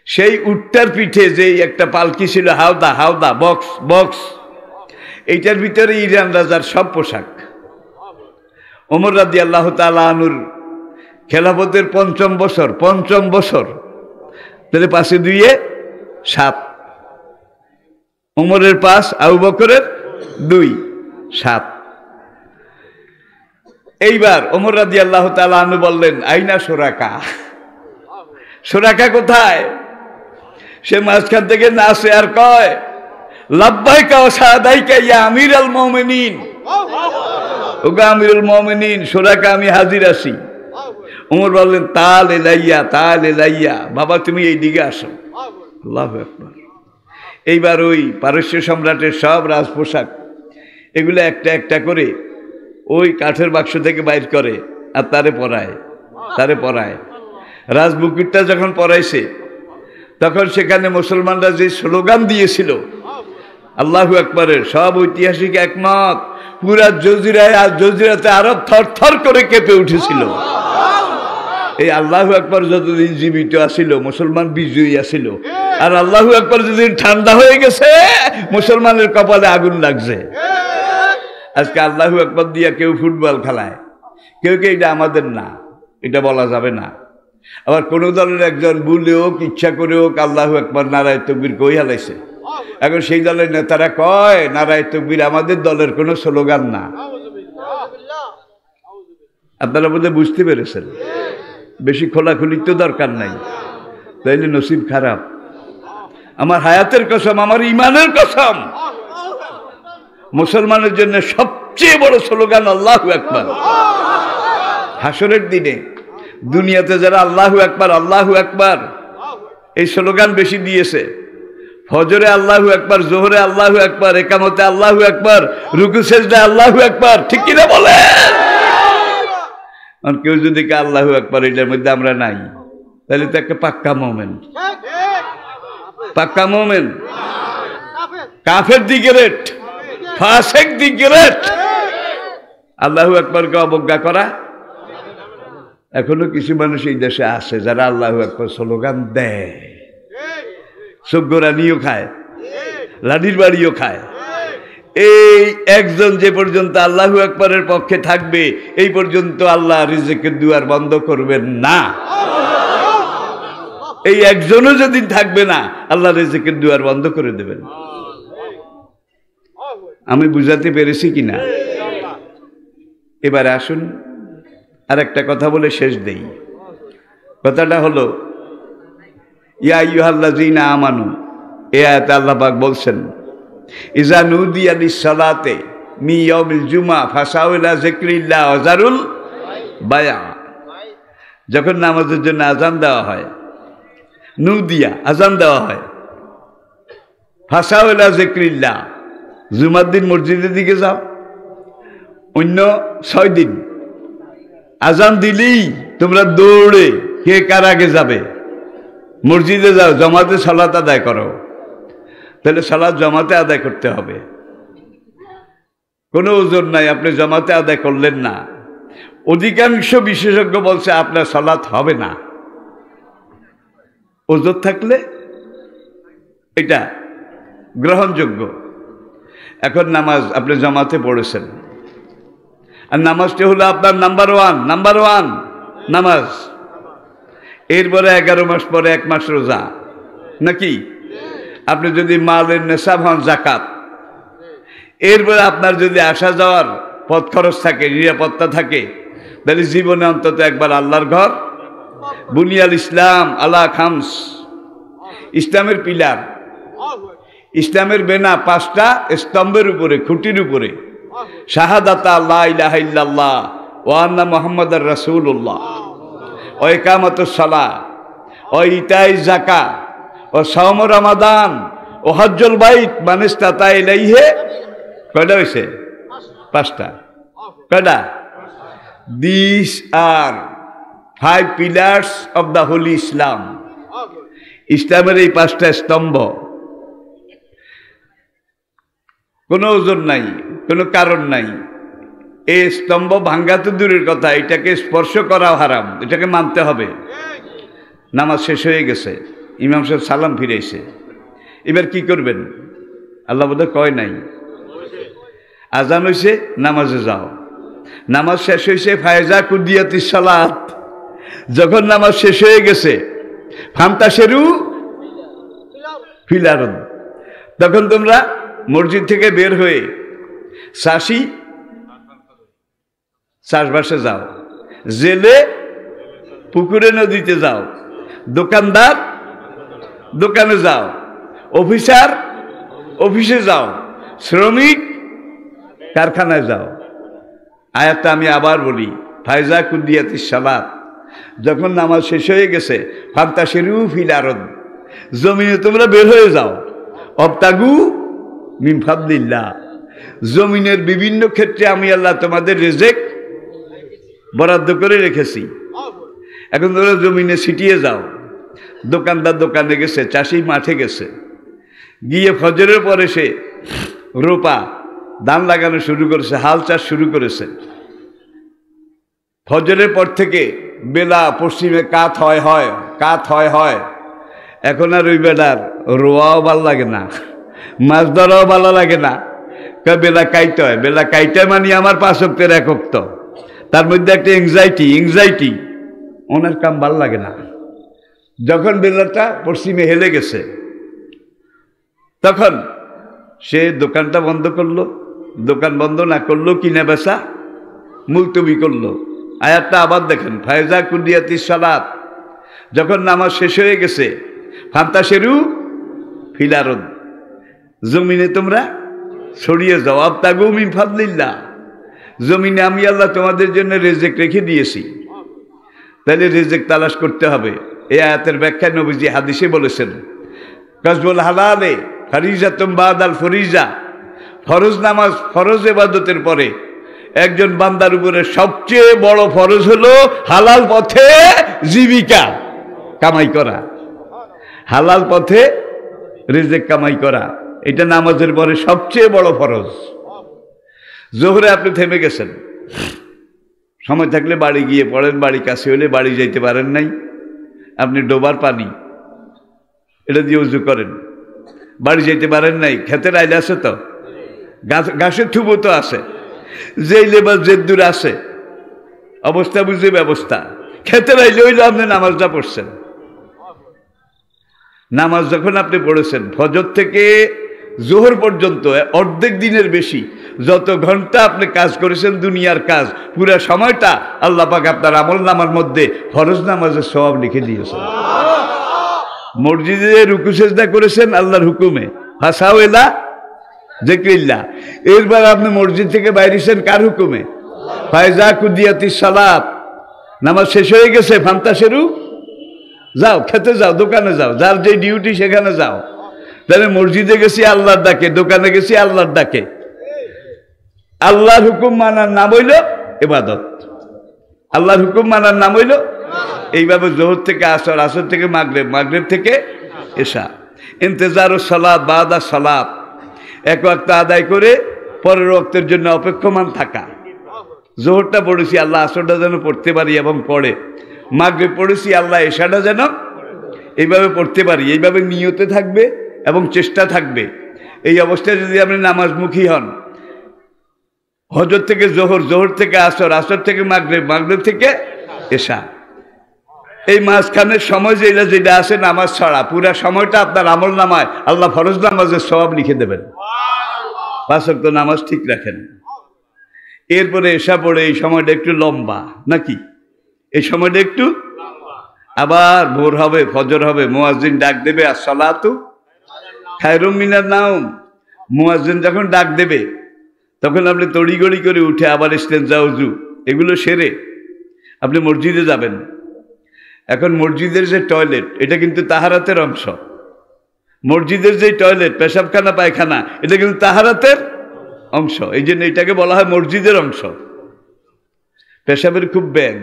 সেই উটটার পিঠে যে একটা পালকি ছিল, হাওদা বক্স, এইটার ভিতরে ইরান রাজার সব পোশাক। ওমর রাদিয়াল্লাহু তাআলা আনহুর খেলাফতের পঞ্চম বছর তাহলে 5 এ 2 7, ওমরের 5, আবু বকরের 2, 7। এইবার ওমর রাদিয়াল্লাহু তাআলা আনহু বললেন, আইনা শুরাকা, শুরাকা কোথায়? সে মাঝখান থেকে নাচে আর কয়, লাব্বাইকা ওয়া সাদাইকা ইয়া আমিরুল মুমিনিন, ওগো আমিরুল মুমিনিন, শুরাকা আমি হাজির আছি। ওমর বললেন, তাল এলাইয়া, বাবা তুমি এই দিকে আসো। আল্লাহু আকবার। এইবার ওই পারস্য সম্রাটের সব রাজপোশাক এগুলো একটা একটা করে ওই কাঠের বাক্স থেকে বাইর করে আর তারে পরায়। রাজবুকুরটা যখন পরাইছে তখন সেখানে মুসলমানরা যে স্লোগান দিয়েছিল আল্লাহু আকবারের, সব ঐতিহাসিক একমত, পুরা জজিরাতে আরব থরথর করে কেঁপে উঠেছিল। এই আল্লাহু আকবার যতদিন জীবিত আছিল মুসলমান বিজয়ী আছিল, আর আল্লাহু আকবার যতদিন ঠান্ডা হয়ে গেছে মুসলমানের কপালে আগুন লাগছে। আজকে আল্লাহু আকবার দিয়া কেউ ফুটবল খেলায়, কেউ এটা আমাদের না, এটা বলা যাবে না। আবার কোন দলের একজন ভুলে হোক ইচ্ছা করে হোক আল্লাহু আকবার নারায়ে তাকবীর কই হালাইছে। এখন সেই দলের নেতারা কয় নারায়ে তাকবীর আমাদের দলের কোনো স্লোগান না। আপনারা বোধহয় বুঝতে পেরেছেন। বেশি খোলাখুলির তো দরকার নাই, তাইলে নসিব খারাপ। আমার হায়াতের কসম, আমার ইমানের কসম, মুসলমানের জন্য সবচেয়ে বড় স্লোগান আল্লাহু আকবার। হাসরের দিনে দুনিয়াতে যারা আল্লাহু আকবার এই স্লোগান বেশি দিয়েছে, ফজরে আল্লাহু আকবার, জোহরে আল্লাহু আকবার, একামতে আল্লাহু আকবার, রুকু সেজদায় আল্লাহু আকবার, ঠিক কিনা বলেন? আর কেউ যদি আল্লাহু আকবার এটার মধ্যে আমরা নাই, তাহলে তো একটা পাক্কা মোমেন। কাফের দিকে রেট, ফাসেক দিকে রেট। আল্লাহু আকবারকে অবজ্ঞা করা। এখনো কিছু মানুষ এই দেশে আছে যারা আল্লাহু আকবার স্লোগান দেয়, চোখগোড়ানিও খায়, লাঠির বাড়িও খায়। এই একজন যে পর্যন্ত আল্লাহু আকবারের পক্ষে থাকবে এই পর্যন্ত আল্লাহ রিজিকের দুয়ার বন্ধ করবেন না। এই একজনও যদি থাকবে না আল্লাহ রিজিকের দুয়ার বন্ধ করে দেবেন। আমি বুঝাতে পেরেছি কিনা? এবারে আসুন আর একটা কথা বলে শেষ দেই। কথাটা হলো, ইয়া আইয়ুহাল্লাযীনা আমানু, এই আয়াতে আল্লাহ পাক বলছেন, ইজা নুদিয়া লিস-সালাতি মিন ইয়াউমিল জুমআ ফাসাউ ইলা যিকরিল্লাহ ওয়া যারুল বায়আ। যখন নামাজের জন্য আযান দেওয়া হয়, নুদিয়া আযান দেওয়া হয়, ফাসাউ ইলা যিকরিল্লাহ, জুমার দিন মসজিদের দিকে যাও। অন্য 6 দিন আযান দিলেই তোমরা দৌড়ে কে কার আগে যাবে, মসজিদে যাও, জামাতে সালাত আদায় করো। তাহলে সালাত জামাতে আদায় করতে হবে, কোনো ওজর নাই। আপনি জামাতে আদায় করলেন না, অধিকাংশ বিশেষজ্ঞ বলছে আপনার সালাত হবে না। ওজর থাকলে এটা গ্রহণযোগ্য। এখন নামাজ আপনি জামাতে পড়েছেন, আর নামাজটা হলো আপনার নাম্বার ওয়ান নামাজ। এরপরে 11 মাস পরে 1 মাস রোজা, নাকি? আপনি যদি মালের নেশাব হন জাকাত। এরপরে আপনার যদি আসা যাওয়ার পথ খরচ থাকে, নিরাপত্তা থাকে, তাহলে জীবনে অন্তত একবার আল্লাহর ঘর। বুনিয়াল ইসলাম আলা খামস, ইসলামের পিলার, ইসলামের বেনা 5টা স্তম্ভের উপরে, খুঁটির উপরে। শাহাদাতা লা ইলাহা ইল্লাল্লাহ ওয়া আন্না মুহাম্মাদার রাসূলুল্লাহ, ও ইকামাতুস সালাহ, ও ইতাই যাকাত, ও সাওম রমাদান, ও হজ্জুল বাইত মান ইসতাতা ইলাইহি। কয়টা হইছে? 5টা। কয়টা? These are 5 pillars of the holy Islam. ইসলামের এই 5টা স্তম্ভ। কোনো ওজন নাই, কোনো কারণ নাই। এই স্তম্ভ ভাঙ্গা তো দূরের কথা, এটাকে স্পর্শ করাও হারাম, এটাকে মানতে হবে। নামাজ শেষ হয়ে গেছে, ইমাম সাহেব সালাম ফিরাইছে, এবার কি করবেন? আল্লাহ বোধহয় কয় নাই, আজান হইছে নামাজে যাও। নামাজ শেষ হয়েছে, ফায়জা কুদিয়াতিস সালাত, যখন নামাজ শেষ হয়ে গেছে, ফান্তাশেরু ফিল আরদ, তখন তোমরা মসজিদ থেকে বের হয়ে চাষবাসে যাও, জেলে পুকুরে নদীতে যাও, দোকানদার দোকানে যাও, অফিসার অফিসে যাও, শ্রমিক কারখানায় যাও। আয়াতটা আমি আবার বলি, ফায়জা কুদিয়াতিস সালাত, যখন নামাজ শেষ হয়ে গেছে, ফান্তাশিরু ফিল আরদ, জমিনে তোমরা বের হয়ে যাও, অবতাগু মিন ফাদলিল্লাহ, জমিনের বিভিন্ন ক্ষেত্রে আমি আল্লাহ তোমাদের রিজিক বরাদ্দ করে রেখেছি। এখন তোমরা জমিনে ছিটিয়ে যাও, দোকানদার দোকানে গেছে, চাষি মাঠে গেছে, গিয়ে ফজরের পরে সে রোপা ধান লাগানো শুরু করেছে, হাল চাষ শুরু করেছে। ফজরের পর থেকে বেলা পশ্চিমে কাত হয়। এখন আর ওই বেলার রোয়াও ভালো লাগে না, মাছ ধরাও ভালো লাগে না, বেলা কাইতে হয়। বেলা কাইতে মানে আমার 5 ওয়াক্তের 1 ওয়াক্ত, তার মধ্যে একটা এংজাইটি, ওনার কাম ভালো লাগে না। যখন বেলাটা পশ্চিমে হেলে গেছে, তখন সে দোকানটা বন্ধ করলো, দোকান বন্ধ না করলো, কিনে বেচা মুলতবি করলো। আয়াতটা আবার দেখেন, ফায়জা কুদিয়াতিস সালাত, যখন নামাজ শেষ হয়ে গেছে, ফান্তাশেরু ফিল আরদ, জমিনে তোমরা ছড়িয়ে যাও, আবতাগু মিন ফাদলিল্লাহ, জমিনে আমি আল্লাহ তোমাদের জন্য রিজিক রেখে দিয়েছি। তাহলে রিজিক তালাশ করতে হবে। এই আয়াতের ব্যাখ্যায় নবীজি হাদিসে বলেছেন, কাসবুল হালালে ফারিজাতুম বাদাল ফরিজা, ফরজ নামাজ, ফরজ ইবাদতের পরে একজন বান্দার উপরে সবচেয়ে বড় ফরজ হলো হালাল পথে জীবিকা কামাই করা, হালাল পথে রিজিক কামাই করা, এটা নামাজের পরে সবচেয়ে বড় ফরজ। জোহরে আপনি থেমে গেছেন, সময় থাকলে বাড়ি গিয়ে পড়েন, বাড়ি কাছে হলে বাড়ি যাইতে পারেন নাই, আপনি ডোবার পানি এটা দিয়ে উজু করেন, বাড়ি যাইতে পারেন নাই, ক্ষেতের আইলে আছে তো, ঘাসের থুবো তো আছে, যেই লেবাস যে দূর আছে, অবস্থা বুঝে ব্যবস্থা, ক্ষেতের আইলে হইলে আপনি নামাজটা পড়ছেন। নামাজ যখন আপনি পড়েছেন, ফজর থেকে জোহর পর্যন্ত অর্ধেক দিনের বেশি যত ঘন্টা আপনি কাজ করেছেন, দুনিয়ার কাজ, পুরো সময়টা আল্লাহ পাক আপনার আমল নামার মধ্যে ফরজ নামাজের সওয়াব লিখে দিয়েছেন। মসজিদে রুকু সেজদা করেছেন আল্লাহর হুকুমে, ফাসাও ইলা যিকরিল্লাহ, এরপর আপনি মসজিদ থেকে বাইরেছেন কার হুকুমে? ফায়জা কুদিয়াতিস সালাত, নামাজ শেষ হয়ে গেছে, ফান্তাশেরু যাও, খেতে যাও, দোকানে যাও, যার যে ডিউটি সেখানে যাও। তাহলে মসজিদে গেছি আল্লাহর ডাকে, দোকানে গেছি আল্লাহর ডাকে। আল্লাহর হুকুম মানার নাম হইল ইবাদত, আল্লাহর হুকুম মানার নাম হইল। এইভাবে জোহর থেকে আসর, আসর থেকে মাগরিব, মাগরিব থেকে এশা, ইন্তজারুস সালাত বাদা সালাত, এক ওয়াক্ত আদায় করে পরের ওয়াক্তের জন্য অপেক্ষমান থাকা। জোহরটা পড়েছি আল্লাহ আসরটা যেন পড়তে পারি এবং পড়ে, মাগরিব পড়েছি আল্লাহ এশাটা যেন এইভাবে পড়তে পারি, এইভাবে নিয়তে থাকবে এবং চেষ্টা থাকবে। এই অবস্থায় যদি আপনি নামাজমুখী হন, হজর থেকে জোহর, জোহর থেকে আসর, আসর থেকে মাগরিব, মাগরিব থেকে এশা, এই মাঝখানের সময় যেটা আছে নামাজ ছাড়া, পুরা সময়টা আপনার আমল নামায় আল্লাহ ফরজ নামাজের সওয়াব লিখে দেবেন। 5 ওয়াক্ত নামাজ ঠিক রাখেন। এরপরে এশা পড়ে এই সময়টা একটু লম্বা নাকি, এই সময়টা একটু, আবার ভোর হবে, ফজর হবে, মুয়াজ্জিন ডাক দেবে, আসসালাতু খায়রুম মিনান নাওম, মুয়াজ্জিন যখন ডাক দেবে তখন আপনি তড়িগড়ি করে উঠে আবার ইস্তেনজা, উযু এগুলো সেরে আপনি মসজিদে যাবেন। এখন মসজিদের যে টয়লেট, এটা কিন্তু তাহারাতের অংশ। মসজিদের যে টয়লেট, পেশাবখানা, পায়খানা, এটা কিন্তু তাহারাতের অংশ। এই জন্য এটাকে বলা হয় মসজিদের অংশ। পেশাবের খুব ব্যাগ,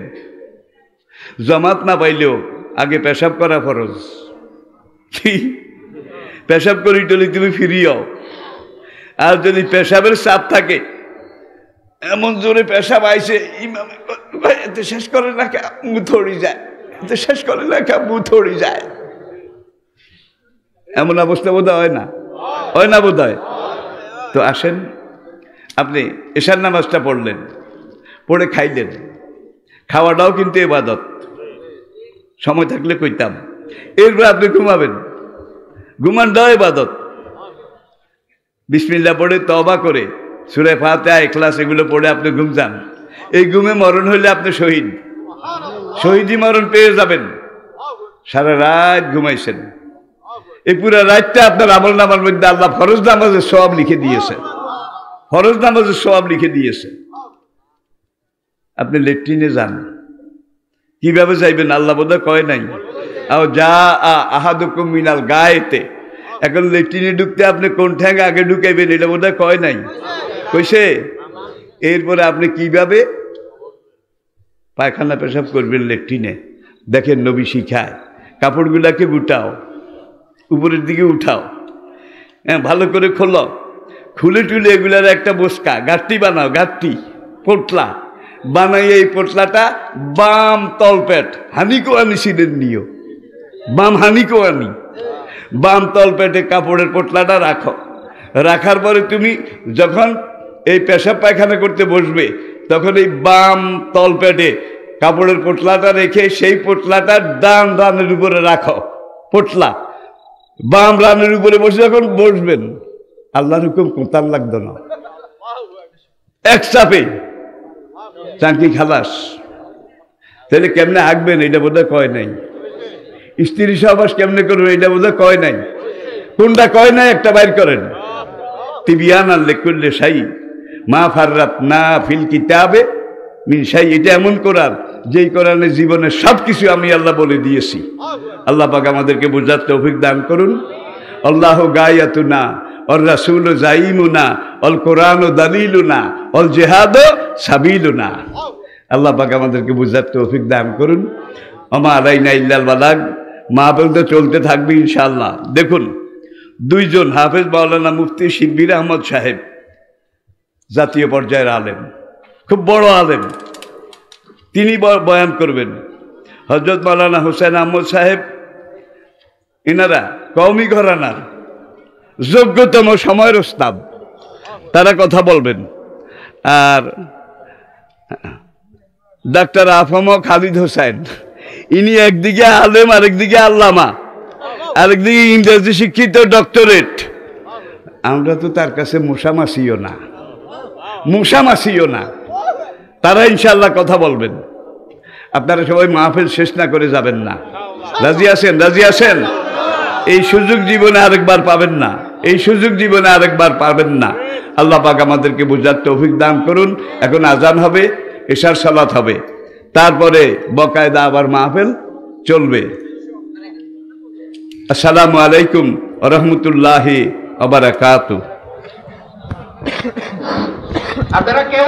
জামাত না পাইলেও আগে পেশাব করা ফরজ। কি পেশাব করি টলি তুমি ফিরিও, আর যদি পেশাবের চাপ থাকে, এমন জোরে পেশাব আইছে, ইমামে এতে শেষ করে না, মুথড়ি যায়, এতে শেষ করে না, মুথড়ি যায়, এমন অবস্থা বোধ হয় না, হয় না বোধ হয়? তো আসেন, আপনি এশার নামাজটা পড়লেন, পড়ে খাইলেন, খাওয়াটাও কিন্তু ইবাদত, সময় থাকলে কইতাম। এরপর আপনি ঘুমাবেন, ঘুমানটাও ইবাদত। বিসমিল্লাহ পড়ে তওবা করে সূরা ফাতিহা ইখলাস এগুলো পড়ে আপনি ঘুম যান। এই ঘুমে মরণ হইলে আপনি শহীদ, শহীদি মরণ পেয়ে যাবেন। সারা রাত ঘুমাইছেন, এই পুরো রাতটা আপনার আমল নামার মধ্যে আল্লাহ ফরজ নামাজের সওয়াব লিখে দিয়েছে, ফরজ নামাজের সওয়াব লিখে দিয়েছে। আপনি লেট্রিনে যান, কিভাবে যাইবেন আল্লাহ বোধহয় কয় নাই, যা আহাদুকুম মিনাল গায়েতে। এখন লেট্রিনে ঢুকতে আপনি কোন ঠ্যাঙ্গে আগে ঢুকাইবেন এটা বোধহয় কয় নাই, কইছে। এরপরে আপনি কিভাবে পায়খানা পেশাব করবেন লেট্রিনে, দেখেন নবী শিখায়। কাপড়গুলাকে উঠাও, উপরের দিকে উঠাও, হ্যাঁ ভালো করে খোলো, খুলে টুলে এগুলার একটা বসকা গাঁটটি বানাও, গাঁটটি পোটলা বানাই। এই পোটলাটা বাম তলপেট হানিকোয়ানি সিনের নিও, বাম হানিকোয়ানি, বাম তলপেটে কাপড়ের পোটলাটা রাখো। রাখার পরে তুমি যখন এই পেশাব পায়খানা করতে বসবে তখন এই বাম তলপেটে কাপড়ের পোটলাটা রেখে সেই পোটলাটা ডান রানের উপরে রাখো। পোটলা বাম রানের উপরে বসে যখন বসবেন আল্লাহর হুকুম কোতার লাগতো না, এক চাপে চাঙ্কি খালাস। তাহলে কেমনে হাঁকবেন এটা বোধহয় কয় নাই, স্ত্রী সহবাস কেমনে করবেন এটা বোধহয় কয় নাই। কোনটা কয় নাই একটা বাইর করেন। তিবিয়ানাল লিকুল্লি শাই মা ফাররাতনা ফিল কিতাবে মিন শাই। এটা এমন কোরআন যেই কোরআনে জীবনের সব কিছু আমি আল্লাহ বলে দিয়েছি। আল্লাহ পাক আমাদেরকে বোঝার তৌফিক দান করুন। আল্লাহ গায়াতুনা অল রাসূল জাইমুনা অল কোরআন দালিলুনা অল জিহাদ সাবিলুনা। আল্লাহ পাক আমাদেরকে বোঝার তৌফিক দান করুন। আমা আলাইনা ইল্লাল বালাগ। মাহফিল তো চলতে থাকবে ইনশাআল্লাহ। দেখুন দুইজন হাফেজ মাওলানা মুফতি শিব্বির আহমদ সাহেব, জাতীয় পর্যায়ের আলেম, খুব বড় আলেম, তিনি বয়ান করবেন। হযরত মাওলানা হোসেন আহমদ সাহেব, এনারা কওমি ঘরানার যোগ্যতম সময়ের ওস্তাদ, তারা কথা বলবেন। আর ডাক্তার আফম খালিদ হোসেন, ইনি একদিকে আলেম আরেকদিকে আল্লামা, আরেকদিকে ইংরেজি শিক্ষিত ডক্টরেট। আমরা তো তার কাছে মশামাসিও না, মশামাসিও না। তারা ইনশাআল্লাহ কথা বলবেন। আপনারা সবাই মাহফিল শেষ না করে যাবেন না। রাজি আছেন? রাজি আছেন? এই সুযোগ জীবনে আরেকবার পাবেন না, এই সুযোগ জীবনে আরেকবার পাবেন না। আল্লাহ পাক আমাদেরকে বুঝার তৌফিক দান করুন। এখন আজান হবে, এশার সালাত হবে, তারপরে বকায়দা আবার মাহফিল চলবে। আসসালামু আলাইকুম ওয়া রাহমাতুল্লাহি ওয়া বারাকাতুহু। আপনারা কেউ